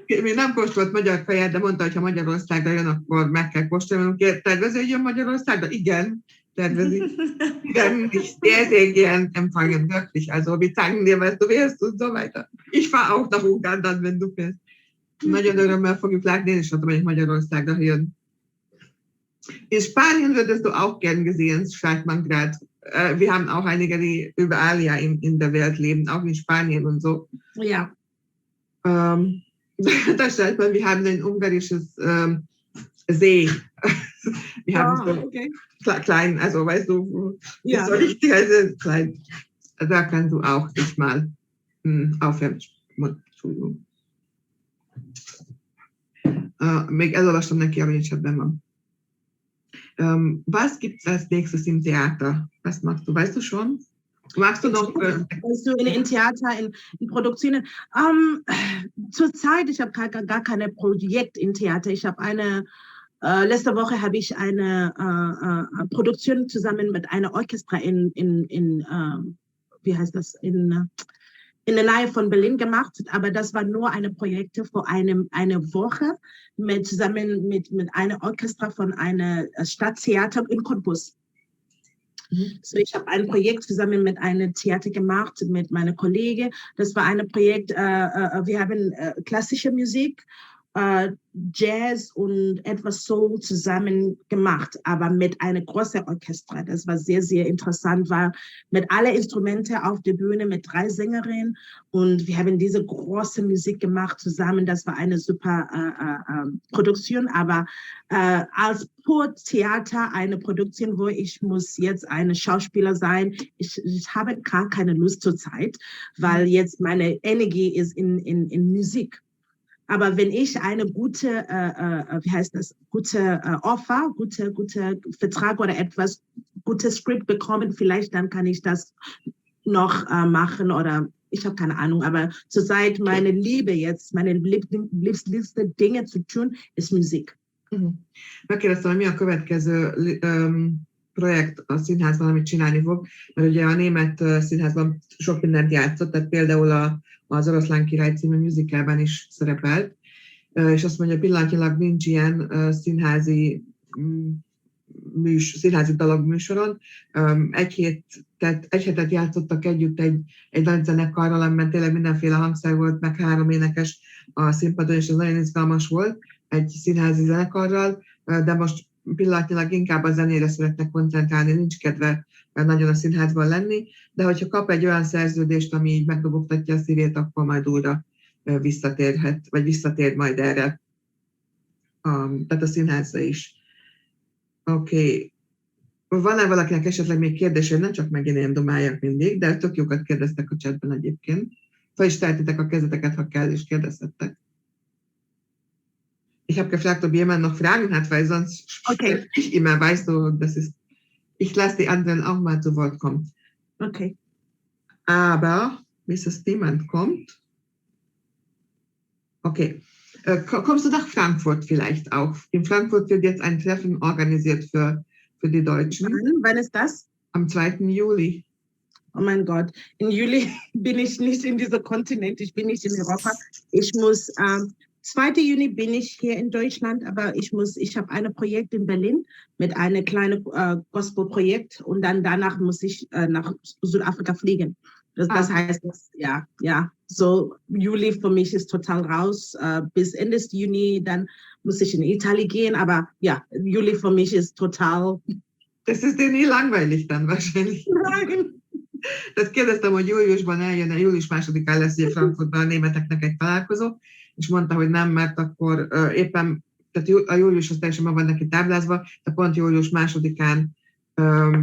Ja. Még nem kóstolt magyar kaját, de mondta, hogy ha Magyarországra jön, akkor meg kell kóstolni. Tervezi, hogy jön Magyarországra? Igen, tervezi. Igen, ich sehr gern empfangen, wirklich. Also, wir zeigen dir, was du willst und so weiter. Ich fahre auch nach Ungarn dann, wenn du fährst. Nagyon örömmel fogjuk látni, én is adom, hogy Magyarországra jön. In Spanien würdest du auch gern gesehen, schreibt man gerade. Wir haben auch einige, die überall ja in der Welt leben, auch in Spanien und so.
Ja.
Da schreibt man, wir haben ein ungarisches See. Wir haben so
okay.
klein, also weißt du,
Ja.
so richtig also klein. Da kannst du auch dich mal aufhören. Entschuldigung. Még elolvastam neki, ami esetben van. Was gibt es als nächstes im Theater? Was machst du? Weißt du schon? Magst du noch?
Also in Theater, in Produktionen. Zurzeit, ich habe gar keine Projekt in Theater. Ich habe letzte Woche habe ich eine Produktion zusammen mit einer Orchester wie heißt das, in der Nähe von Berlin gemacht, aber das war nur eine Projekte für eine Woche zusammen mit einer Orchester von einer Stadttheater in Cottbus. So, ich habe ein Projekt zusammen mit einem Theater gemacht, mit meiner Kollegin. Das war ein Projekt, wir haben klassische Musik, Jazz und etwas Soul zusammen gemacht, aber mit einem großen Orchester. Das war sehr, sehr interessant, weil mit allen Instrumenten auf der Bühne, mit 3 Sängerinnen und wir haben diese große Musik gemacht zusammen. Das war eine super Produktion, aber als Theater eine Produktion, wo ich muss jetzt eine Schauspieler sein. Ich habe gar keine Lust zur Zeit, weil jetzt meine Energie ist in Musik. Aber wenn ich eine gute, gute Offer, gute Vertrag oder etwas, gutes Skript bekommen, vielleicht dann kann ich das noch machen oder ich habe keine Ahnung. Aber zurzeit meine Liebe jetzt, meine liebste Dinge zu tun, ist Musik.
Megkérdeztem, hogy mi a következő projekt a színházban, amit csinálni fog, mert ugye a német színházban sok mindent játszott, tehát például az Oroszlán király című musicalben is szerepelt, és azt mondja, pillanatnyilag nincs ilyen színházi dalok műsoron. Egy hetet játszottak együtt egy nagy zenekarral, amiben tényleg mindenféle hangszer volt, meg 3 énekes a színpadon, és ez nagyon izgalmas volt egy színházi zenekarral, de most pillanatnyilag inkább a zenére szeretnek koncentrálni, nincs kedve nagyon a színházban lenni, de hogyha kap egy olyan szerződést, ami így megdobogtatja a szívét, akkor majd újra visszatérhet, vagy visszatér majd erre, tehát a színházra is. Oké. Van-e valakinek esetleg még kérdése? Nem csak megint én domáljak mindig, de tök jókat kérdeztek a chatben egyébként. Fel is tehetitek a kezeteket, ha kell, és kérdezhettek. Ich habe gefragt, ob jemand noch Fragen hat, weil sonst spreche ich immer, weißt du, das ist, ich lasse die anderen auch mal zu Wort kommen.
Okay.
Aber bis es niemand kommt, okay. Kommst du nach Frankfurt vielleicht auch? In Frankfurt wird jetzt ein Treffen organisiert für die Deutschen.
Wann ist das?
Am 2. Juli.
Oh mein Gott, im Juli bin ich nicht in diesem Kontinent, ich bin nicht in Europa. Ich muss, 2. Juni bin ich hier in Deutschland, aber ich habe ein Projekt in Berlin mit einem kleinen Gospel-Projekt und dann danach muss ich nach Südafrika fliegen. Das heißt, ja, so Juli für mich ist total raus. Bis Ende Juni, dann muss ich in Italien gehen, aber ja, Juli für mich ist total...
Das ist dir nie langweilig dann wahrscheinlich.
Nein.
Tehát kérdeztem, hogy júliusban eljön, július 2-án lesz ugye Frankfurtban a németeknek egy találkozó, és mondta, hogy nem, mert akkor éppen, tehát a július az teljesen meg van neki táblázva, de pont július 2-án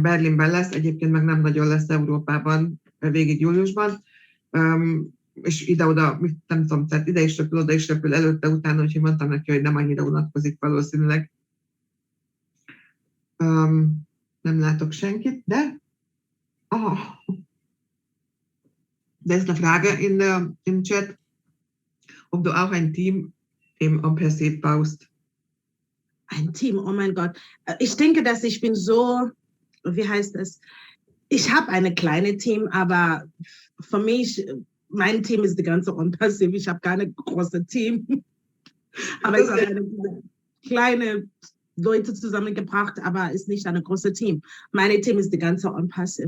Berlinben lesz, egyébként meg nem nagyon lesz Európában végig júliusban, és ide-oda, nem tudom, tehát ide is repül, oda is repül, előtte, utána, úgyhogy mondtam neki, hogy nem annyira unatkozik valószínűleg. Nem látok senkit, de da ist eine Frage im Chat, ob du auch ein Team im Ampersee baust.
Ein Team, oh mein Gott. Ich denke, dass ich bin so, wie heißt es? Ich habe eine kleine Team, aber für mich, mein Team ist die ganze Unpassiv. Ich habe keine große Team. Aber ich habe eine kleine Leute zusammengebracht, aber ist nicht eine große Team. Meine Team ist die ganze Unpassiv.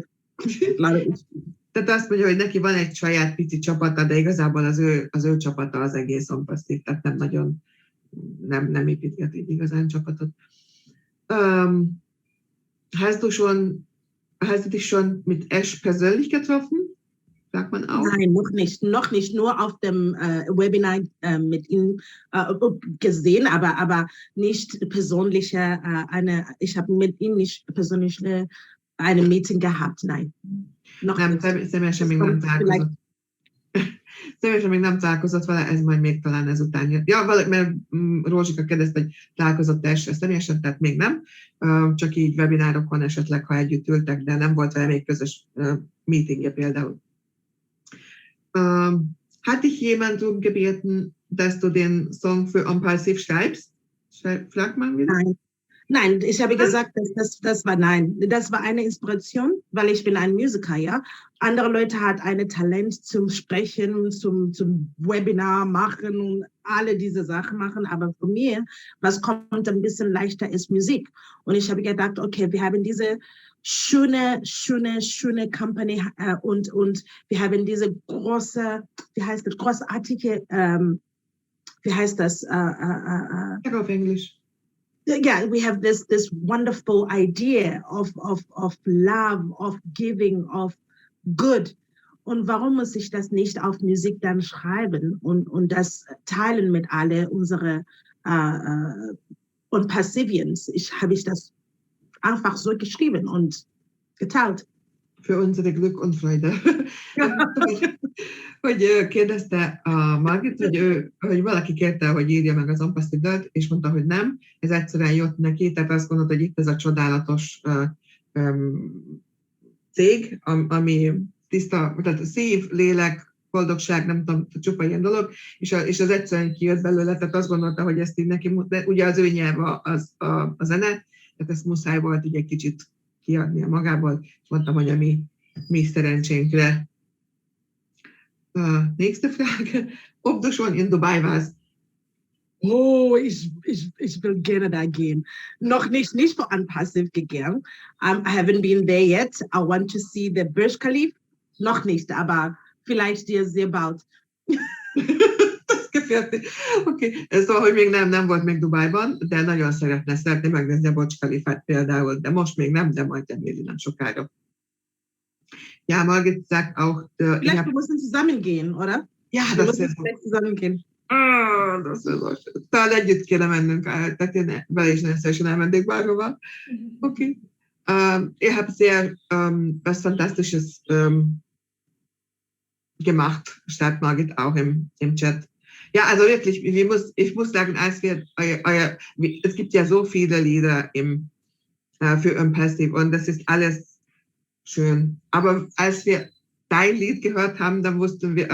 Tehát azt mondja, hogy neki van egy saját pici csapata, de igazából az ő csapata az egész on-passzív, tehát nem nagyon, nem építget így igazán csapatot. Hast du dich schon mit Ash persönlich getroffen? Sagt man auch?
Nein, noch nicht, nur auf dem Webinar mit ihm gesehen, aber nicht persönlich, ich habe mit ihm nicht persönlich eine Meeting gehabt, nein.
Nem, személyesen még nem találkozott. Személyesen még nem találkozott vele, ez majd még talán ezután jön. Ja, mert Rózsika kérdezte, hogy találkozott Esre személyesen, tehát még nem. Csak így webinárokon esetleg, ha együtt ültek, de nem volt vele még közös meetingje például. Hat dich jemand darum gebeten, dass du den Song für Impulsiv schreibst? Fragt man wieder?
Nein, ich habe gesagt, das war nein. Das war eine Inspiration, weil ich bin ein Musiker, ja. Andere Leute hat ein Talent zum Sprechen, zum Webinar machen und alle diese Sachen machen. Aber für mich, was kommt ein bisschen leichter, ist Musik. Und ich habe gedacht, okay, wir haben diese schöne Company und wir haben diese große, wie heißt das, großartige, wie heißt das?
Auf Englisch.
Yeah, we have this wonderful idea of love, of giving, of good. Und warum muss ich das nicht auf Musik dann schreiben und das teilen mit alle unsere und Passivians? Habe ich das einfach so geschrieben und geteilt.
Für unsere Glück und Freude. Hogy kérdezte a Margit, hogy valaki kérte, hogy írja meg az Ampasszív dalt, és mondta, hogy nem. Ez egyszerűen jött neki, tehát azt gondolta, hogy itt ez a csodálatos cég, ami tiszta, tehát szív, lélek, boldogság, nem tudom, csupa ilyen dolog, és az egyszerűen kijött belőle, tehát azt gondolta, hogy ezt így neki, de ugye az ő nyelve a zene, tehát ezt muszáj volt így egy kicsit kiadnia magából, és mondtam, hogy a mi szerencsénkre. Nächste Frage. Ob du schon in Dubai warst?
Oh, ich will gerne da gehen. Noch nicht für Unpassiv gegangen. I haven't been there yet. I want to see the Burj Khalifa. Noch nicht, aber vielleicht sehr bald.
Das gefällt mir. Oké, szóval, hogy még nem volt még Dubájban, de nagyon szeretné megnézni a Burj Khalifát például, de most még nem, de majd elméri nem sokára. Ja, Margit sagt auch...
Vielleicht wir müssen zusammen gehen, oder?
Ja,
Wir
das
müssen
wäre so.
vielleicht zusammen gehen.
Das wäre so schön. Talán együtt kéne mennünk, tehát én vele is nagyon szívesen elmennék bárhova. Okay. Ihr habt sehr was Fantastisches gemacht, schreibt Margit auch im Chat. Ja, also wirklich, ich muss sagen, als es gibt ja so viele Lieder für Impassive und das ist alles schön. Aber als wir dein Lied gehört haben, dann wussten wir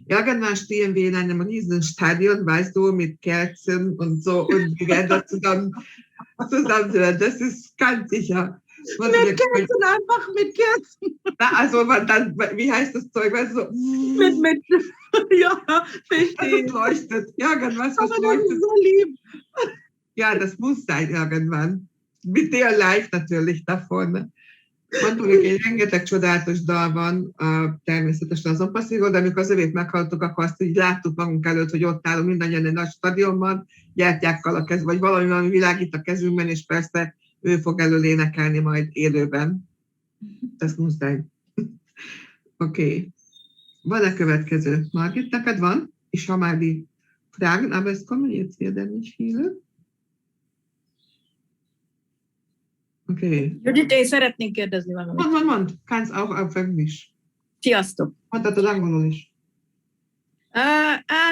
irgendwann stehen wir in einem riesen Stadion, weißt du, mit Kerzen und so und wir werden da zusammen das ist ganz sicher.
Mit Kerzen, einfach mit Kerzen.
Also dann, wie heißt das Zeug, weißt du, so,
mit ja, verstehe.
das leuchtet, irgendwas, was
Aber das
leuchtet.
ist so lieb.
Ja, das muss sein irgendwann. Mit der live natürlich da vorne. Mondtuk, hogy rengeteg csodálatos dal van, természetesen az Impassive-ról, de amikor az övét meghallottuk, akkor azt így láttuk magunk előtt, hogy ott állunk mindannyian egy nagy stadionban, gyertyákkal a kezünkben, vagy valami világít a kezünkben, és persze ő fog elől énekelni majd élőben. Ez muszáj. Oké. Van-e következő? Margit, neked van? Ich schau mal die Fragen, aber es kommen jetzt hier denn nicht viele. Okay.
Judit, én szeretnék kérdezni valamit.
Mond. Kannst auch auf Englisch.
Sziasztok!
Mondhatod angolul is.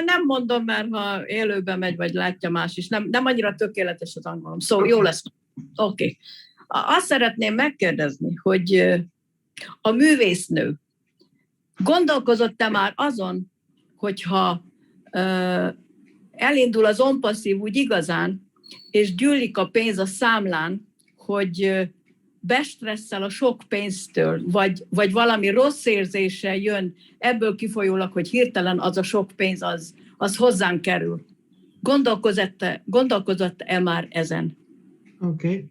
Nem mondom, mert ha élőben megy, vagy látja más is. Nem annyira tökéletes az angolom. Szóval jó lesz. Oké. Azt szeretném megkérdezni, hogy a művésznő gondolkozott-e már azon, hogyha elindul az Impassive úgy igazán, és gyűlik a pénz a számlán, hogy bestresszel a sok pénztől, vagy valami rossz érzése jön ebből kifolyólag, hogy hirtelen az a sok pénz az hozzánk kerül. Gondolkozott-e már ezen?
Okay.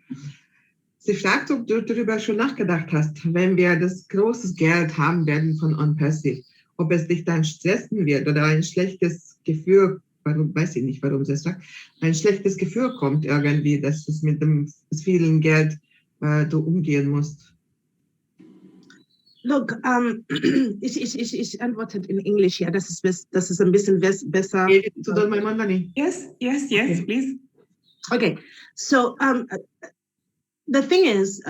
Sie fragt, ob du darüber schon nachgedacht hast, wenn wir das großes Geld haben werden von Impassive, ob es dich dann stressen wird oder ein schlechtes Gefühl, weiß ich nicht, warum sie es sagt, ein schlechtes Gefühl kommt irgendwie, dass es mit dem vielen Geld du umgehen musst.
Look, ich antwortet in English, ja, das ist ein bisschen besser.
Tudod majd mondani?
Yes, okay. Please.
Okay, so the thing is,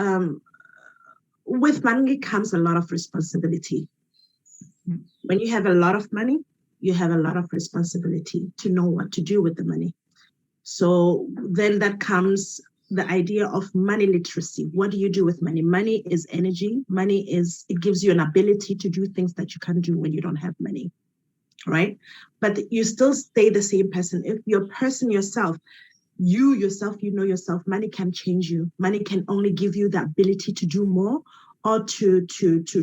with money comes a lot of responsibility. When you have a lot of money, you have a lot of responsibility to know what to do with the money. So then that comes the idea of money literacy. What do you do with money? Money is energy. It gives you an ability to do things that you can't do when you don't have money, right? But you still stay the same person. If you're a person yourself, you know yourself, money can change you. Money can only give you the ability to do more or to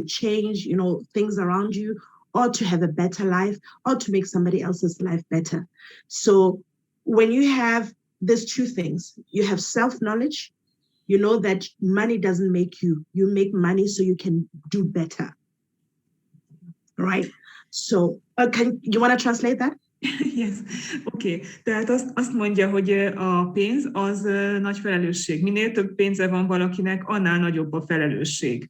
change, things around you, or to have a better life, or to make somebody else's life better. So when you have these two things, you have self-knowledge, you know that money doesn't make you. You make money so you can do better, right? So you want to translate that?
Yes, oké. Tehát azt mondja, hogy a pénz az nagy felelősség. Minél több pénze van valakinek, annál nagyobb a felelősség.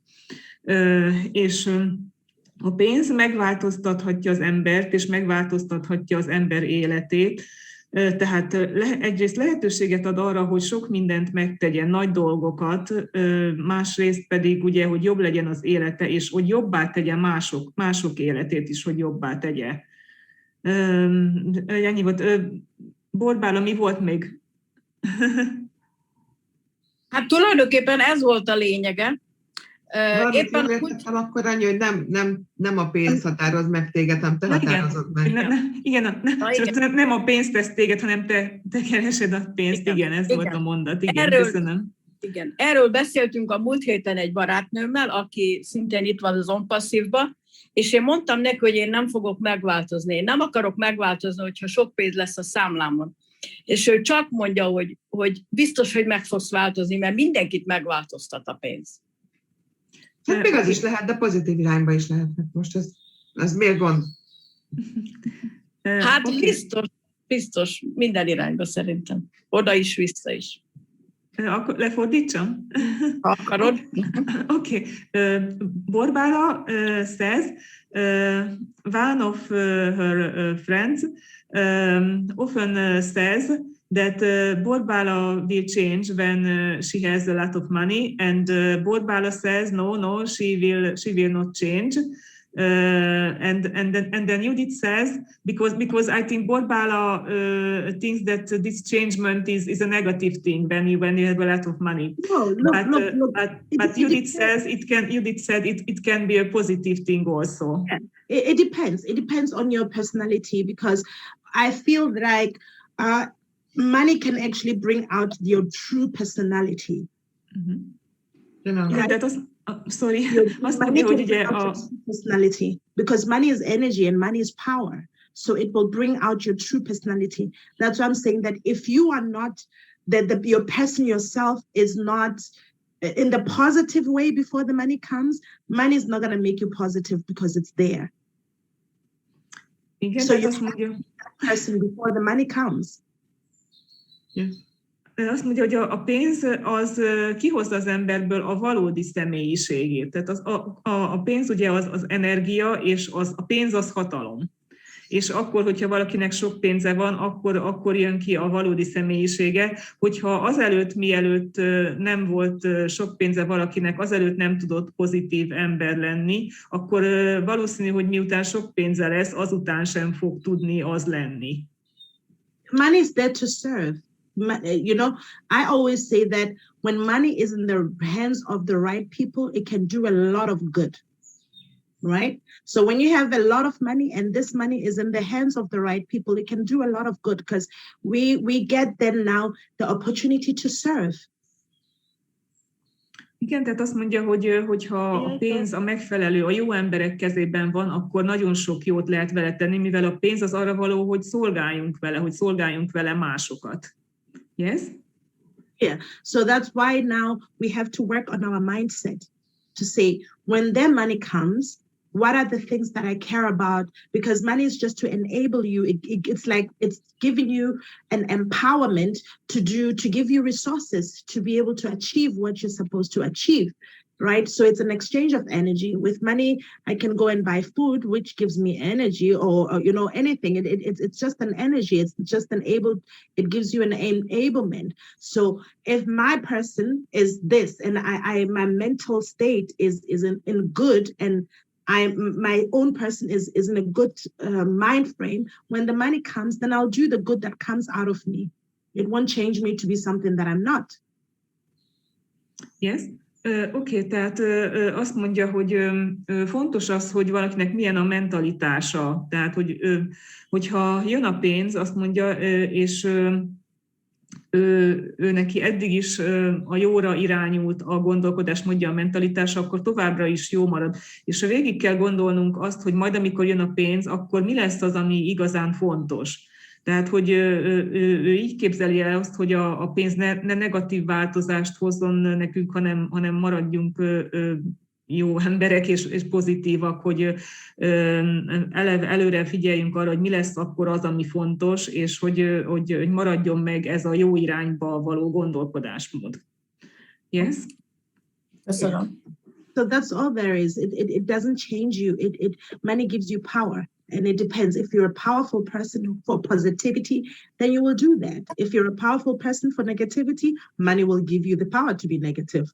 És a pénz megváltoztathatja az embert, és megváltoztathatja az ember életét. Tehát egyrészt lehetőséget ad arra, hogy sok mindent megtegyen, nagy dolgokat, másrészt pedig ugye, hogy jobb legyen az élete, és hogy jobbá tegye mások életét is, hogy jobbá tegye. Ennyi volt. Borbála, mi volt még?
Hát tulajdonképpen ez volt a lényege.
Éppen akkor annyi, hogy nem a pénz határoz meg téged, hanem te határozod meg.
Nem a pénz tesz téged, hanem te keresed a pénzt. Igen, ez volt a mondat. Igen, köszönöm.
Igen, erről beszéltünk a múlt héten egy barátnőmmel, aki szintén itt van az Impassive-ban, és én mondtam neki, hogy én nem fogok megváltozni. Én nem akarok megváltozni, hogyha sok pénz lesz a számlámon. És ő csak mondja, hogy biztos, hogy meg fogsz változni, mert mindenkit megváltoztat a pénz.
Hát még az is lehet, de pozitív irányba is lehetnek. Most ez miért gond?
Hát biztos, minden irányba szerintem. Oda is, vissza is.
Akkor lefordítsam?
Akarod?
Okay. Borbála says one of her friends often says that Borbála will change when she has a lot of money, and Borbála says no, she will not change. And then Judith says, because I think Borbála thinks that this changement is a negative thing when you have a lot of money.
No, look.
But Judith says it can be a positive thing also.
Yeah, it depends. It depends on your personality, because I feel like money can actually bring out your true personality.
Mm-hmm.
Genau.
Yeah, that was, sorry.
Money can bring out your true personality, because money is energy and money is power. So it will bring out your true personality. That's why I'm saying that if you are not, that your person yourself is not in the positive way before the money comes, money is not going to make you positive because it's there.
Igen,
So
tehát
you
azt mondja,
person before the money comes.
Yes.
azt mondja, hogy a pénz az kihozza az emberből a valódi személyiségét. Tehát a pénz ugye az energia, és a pénz az hatalom. És akkor, hogyha valakinek sok pénze van, akkor jön ki a valódi személyisége. Hogyha azelőtt, mielőtt nem volt sok pénze valakinek, azelőtt nem tudott pozitív ember lenni, akkor valószínű, hogy miután sok pénze lesz, azután sem fog tudni az lenni.
Money is there to serve. You know, I always say that when money is in the hands of the right people, it can do a lot of good, right? So when you have a lot of money and this money is in the hands of the right people, it can do a lot of good, because we get then now the opportunity to serve.
Igen, tehát azt mondja, hogyha a pénz a megfelelő, a jó emberek kezében van, akkor nagyon sok jót lehet vele tenni, mivel a pénz az arra való, hogy szolgáljunk vele másokat. Yes?
Yeah, so that's why now we have to work on our mindset to say, when their money comes, what are the things that I care about? Because money is just to enable you. It's like it's giving you an empowerment to give you resources to be able to achieve what you're supposed to achieve, right? So it's an exchange of energy. With money, I can go and buy food, which gives me energy, or you know, anything. It's just an energy. It's just it gives you an enablement. So if my person is this, and my mental state is in good, and my own person is in a good mind frame, when the money comes, then I'll do the good that comes out of me. It won't change me to be something that I'm not.
Yes. Oké, tehát azt mondja, hogy fontos az, hogy valakinek milyen a mentalitása. Tehát, hogyha jön a pénz, azt mondja, és ő neki eddig is a jóra irányult a gondolkodás, mondja a mentalitása, akkor továbbra is jó marad. És végig kell gondolnunk azt, hogy majd amikor jön a pénz, akkor mi lesz az, ami igazán fontos. Tehát, hogy ő így képzeli el azt, hogy a pénz ne negatív változást hozzon nekünk, hanem maradjunk jó emberek és pozitívak, hogy előre figyeljünk arra, hogy mi lesz akkor az, ami fontos, és hogy maradjon meg ez a jó irányba való gondolkodásmód. Yes?
Köszönöm.
So that's all there is. It doesn't change you. Money gives you power. And it depends. If you're a powerful person for positivity, then you will do that. If you're a powerful person for negativity, money will give you the power to be negative.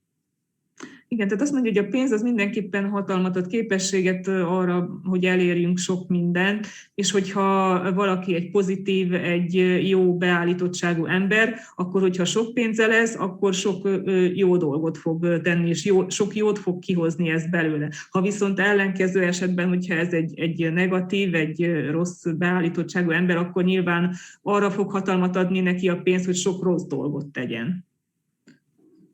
Igen, tehát azt mondja, hogy a pénz az mindenképpen hatalmat ad, képességet arra, hogy elérjünk sok mindent, és hogyha valaki egy pozitív, egy jó beállítottságú ember, akkor hogyha sok pénze lesz, akkor sok jó dolgot fog tenni, és sok jót fog kihozni ez belőle. Ha viszont ellenkező esetben, hogyha ez egy negatív, egy rossz beállítottságú ember, akkor nyilván arra fog hatalmat adni neki a pénz, hogy sok rossz dolgot tegyen.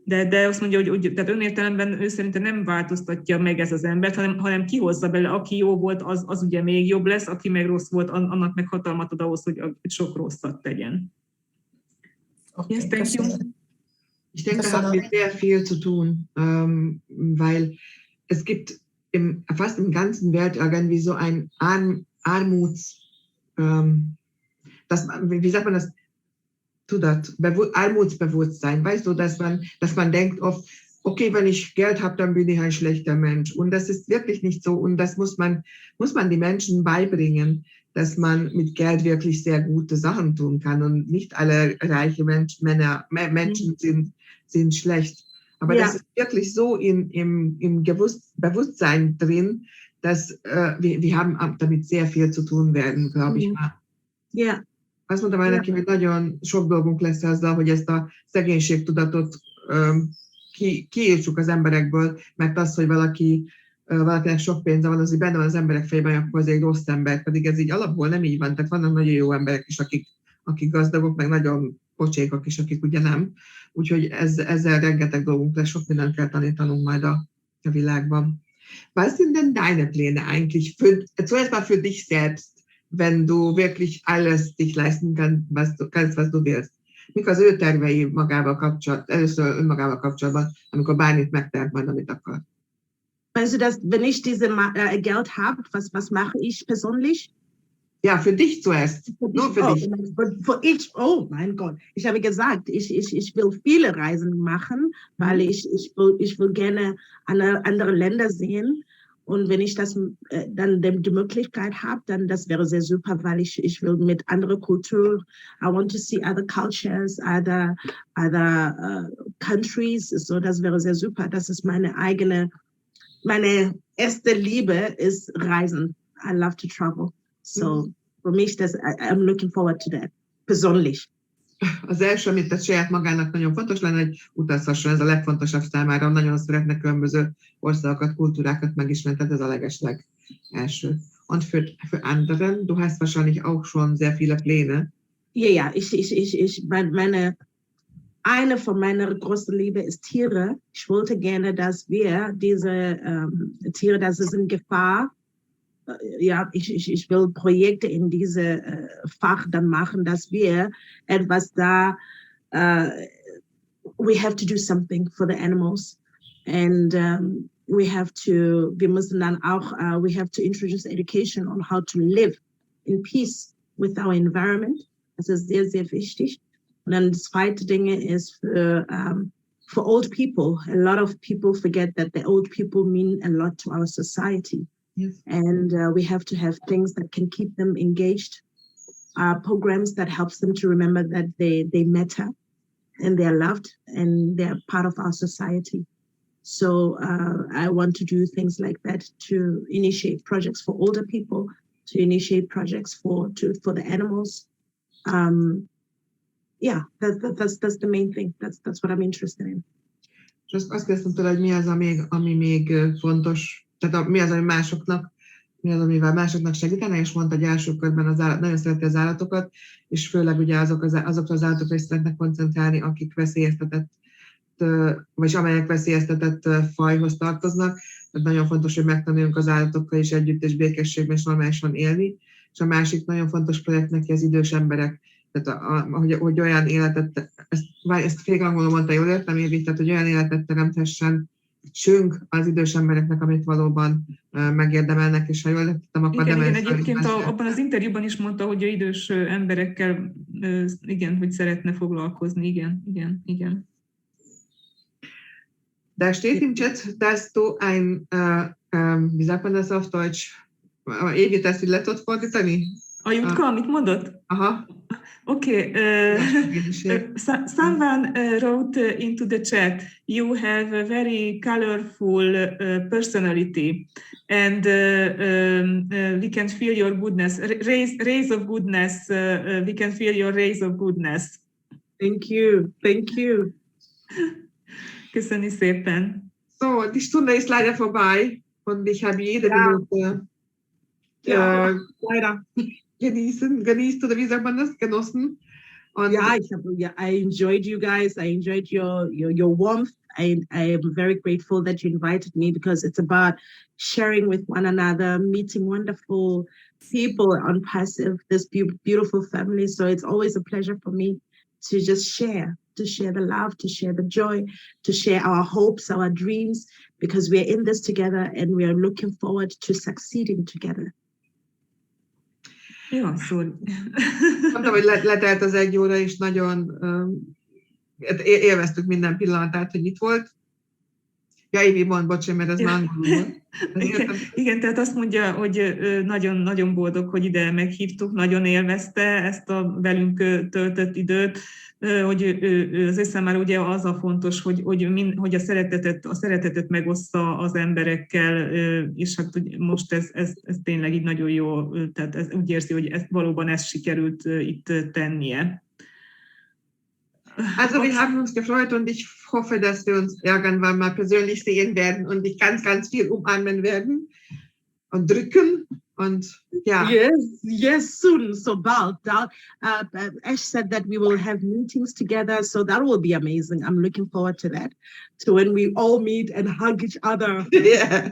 De azt mondja, hogy tehát önértelemben ő szerintem nem változtatja meg ez az embert, hanem kihozza belőle, aki jó volt, az ugye még jobb lesz, aki meg rossz volt, annak meg hatalmat ad ahhoz, hogy sok rosszat tegyen.
Okay,
yes, thank you.
Ich denke, da haben wir sehr viel zu tun, weil es gibt fast im ganzen Welt irgendwie so ein Armuts, wie sagt man das? Armutsbewusstsein, weißt du, dass man denkt oft, okay, wenn ich Geld habe, dann bin ich ein schlechter Mensch. Und das ist wirklich nicht so. Und das muss man die Menschen beibringen, dass man mit Geld wirklich sehr gute Sachen tun kann. Und nicht alle reiche Menschen sind schlecht. Aber das ist wirklich so im Bewusstsein drin, dass wir haben damit sehr viel zu tun werden, glaube ich.
Ja.
Azt mondtam el neki, hogy nagyon sok dolgunk lesz azzal, hogy ezt a szegénységtudatot kiírtsuk az emberekből, mert az, hogy valakinek sok pénze van, az így benne van az emberek fejében, akkor az egy rossz ember, pedig ez így alapból nem így van, tehát vannak nagyon jó emberek is, akik gazdagok, meg nagyon pocsékak is, akik ugye nem. Úgyhogy ezzel rengeteg dolgunk lesz, sok mindent kell tanítanunk majd a világban. Was sind denn deine Pläne eigentlich zuerst mal für dich selbst, wenn du wirklich alles dich leisten kannst, was du willst? Mik az ő tervei először önmagával kapcsolatban, amikor bármit megtehet majd, amit akar?
Also, wenn ich diese Geld habe, was mache ich persönlich?
Ja, für dich zuerst. Nur für dich.
Oh mein Gott. Ich habe gesagt, ich will viele Reisen machen, weil ich will gerne andere Länder sehen. Und wenn ich das dann die Möglichkeit habe, dann das wäre sehr super, weil ich will mit anderer Kultur, I want to see other cultures, other countries. So, das wäre sehr super. Das ist meine erste Liebe ist Reisen. I love to travel. So for me, I'm looking forward to that, persönlich.
Az első, amit tett saját magának nagyon fontos lenne, hogy utazhasson, ez a legfontosabb számára, nagyon szeretne különböző országokat, kultúrákat megismerni, tehát ez a legesleg első. Und für anderen, du hast wahrscheinlich auch schon sehr viele Pläne.
Ja, eine von meiner großen Liebe ist Tiere. Ich wollte gerne, dass wir diese Tiere, das ist in Gefahr, ja, ich will Projekte in diese Fach dann machen, dass wir etwas da, we have to do something for the animals. And wir müssen dann auch, we have to introduce education on how to live in peace with our environment. Das ist sehr, sehr wichtig. Und dann das zweite Ding ist for old people. A lot of people forget that the old people mean a lot to our society.
Yes.
And we have to have things that can keep them engaged, programs that helps them to remember that they matter and they're loved and they're part of our society. So I want to do things like that, to initiate projects for older people, to initiate projects for the animals. Yeah, that's the main thing. That's what I'm interested in.
És azt kérdeztem tőle, hogy mi az, ami még fontos, tehát mi az, amivel másoknak segítene, és mondta, hogy első körben nagyon szereti az állatokat, és főleg ugye azokra az állatokra is szeretnek koncentrálni, akik veszélyeztetett, vagy amelyek veszélyeztetett fajhoz tartoznak. Tehát nagyon fontos, hogy megtanuljunk az állatokkal is együtt, és békességben és normálisan élni. És a másik nagyon fontos projekt neki az idős emberek. Tehát, hogy olyan életet, ezt félangolul mondta, jól értem, Évi, tehát, hogy olyan életet teremthessen csünk az idős embereknek, amit valóban megérdemelnek, és ha jól értettem, akkor
igen, egyébként abban az interjúban is mondta, hogy a idős emberekkel, igen, hogy szeretne foglalkozni, igen.
Da steht im Chat, dass du wie sagt man das auf Deutsch? Évi, ezt így le tudod fordítani?
A Jutka, mit mondott?
Aha.
Okay. Someone wrote into the chat, you have a very colorful personality, and we can feel your goodness, rays of goodness. We can feel your rays of goodness.
Thank you.
Köszönöm szépen.
So, die Stunde ist leider vorbei und ich habe jede Minute
leider
genießt, oder wie sagt man das? Genossen. Und
I enjoyed you guys. I enjoyed your warmth. I am very grateful that you invited me, because it's about sharing with one another, meeting wonderful people on Passive, this beautiful family. So it's always a pleasure for me to just share the love, to share the joy, to share our hopes, our dreams, because we are in this together and we are looking forward to succeeding together.
Ja, sorry.
Mondtam, hogy letelt az 1 óra, és nagyon élveztük minden pillanatát, hogy itt volt. Ja, Évi, mondd, bocsánat, mert ez már angolul volt.
Igen, tehát azt mondja, hogy nagyon-nagyon boldog, hogy ide meghívtuk, nagyon élvezte ezt a velünk töltött időt, hogy az ő számára ugye az a fontos, hogy a szeretetet megoszta az emberekkel, és hát most ez tényleg így nagyon jó, tehát úgy érzi, hogy valóban ezt sikerült itt tennie.
Also wir haben uns gefreut und ich hoffe, dass wir uns irgendwann mal persönlich sehen werden und dich ganz, ganz viel umarmen werden und drücken und ja.
Yes, soon, so bald. Ash said that we will have meetings together, so that will be amazing. I'm looking forward to that, to when we all meet and hug each other.
Yeah.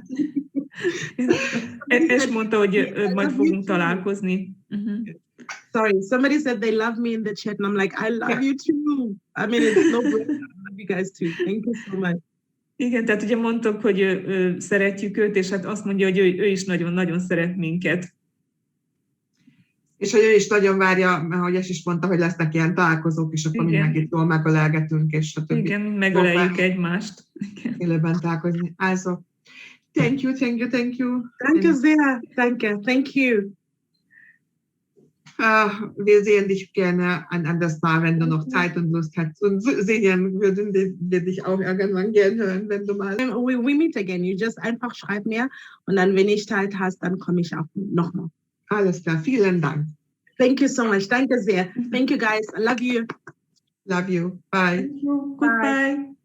Ash mondta, hogy majd fogunk találkozni.
Sorry, somebody said they love me in the chat, and I'm like, I love you too. I mean, it's no brainer. I love you guys too. Thank you so much.
Igen, tehát ugye mondtuk, hogy szeretjük őt, és hát azt mondja, hogy ő is nagyon-nagyon szeret minket.
És hogy ő is nagyon várja, mert ahogy is mondta, hogy lesznek ilyen találkozók, és akkor mindenkit jól megölelgetünk, és a többi.
Igen, megöleljük egymást.
Élőben találkozni. Also, thank you.
Danke sehr. Thank you.
Wir sehen dich gerne ein anderes Mal, wenn du noch Zeit und Lust hast. Und sehen würden wir dich auch irgendwann gerne hören, wenn du mal...
We meet again. You just einfach schreib mir und dann, wenn ich Zeit hast, dann komme ich auch nochmal.
Alles klar, vielen Dank.
Thank you so much. Danke sehr. Thank you guys. I love you.
Love you. Bye.
Goodbye.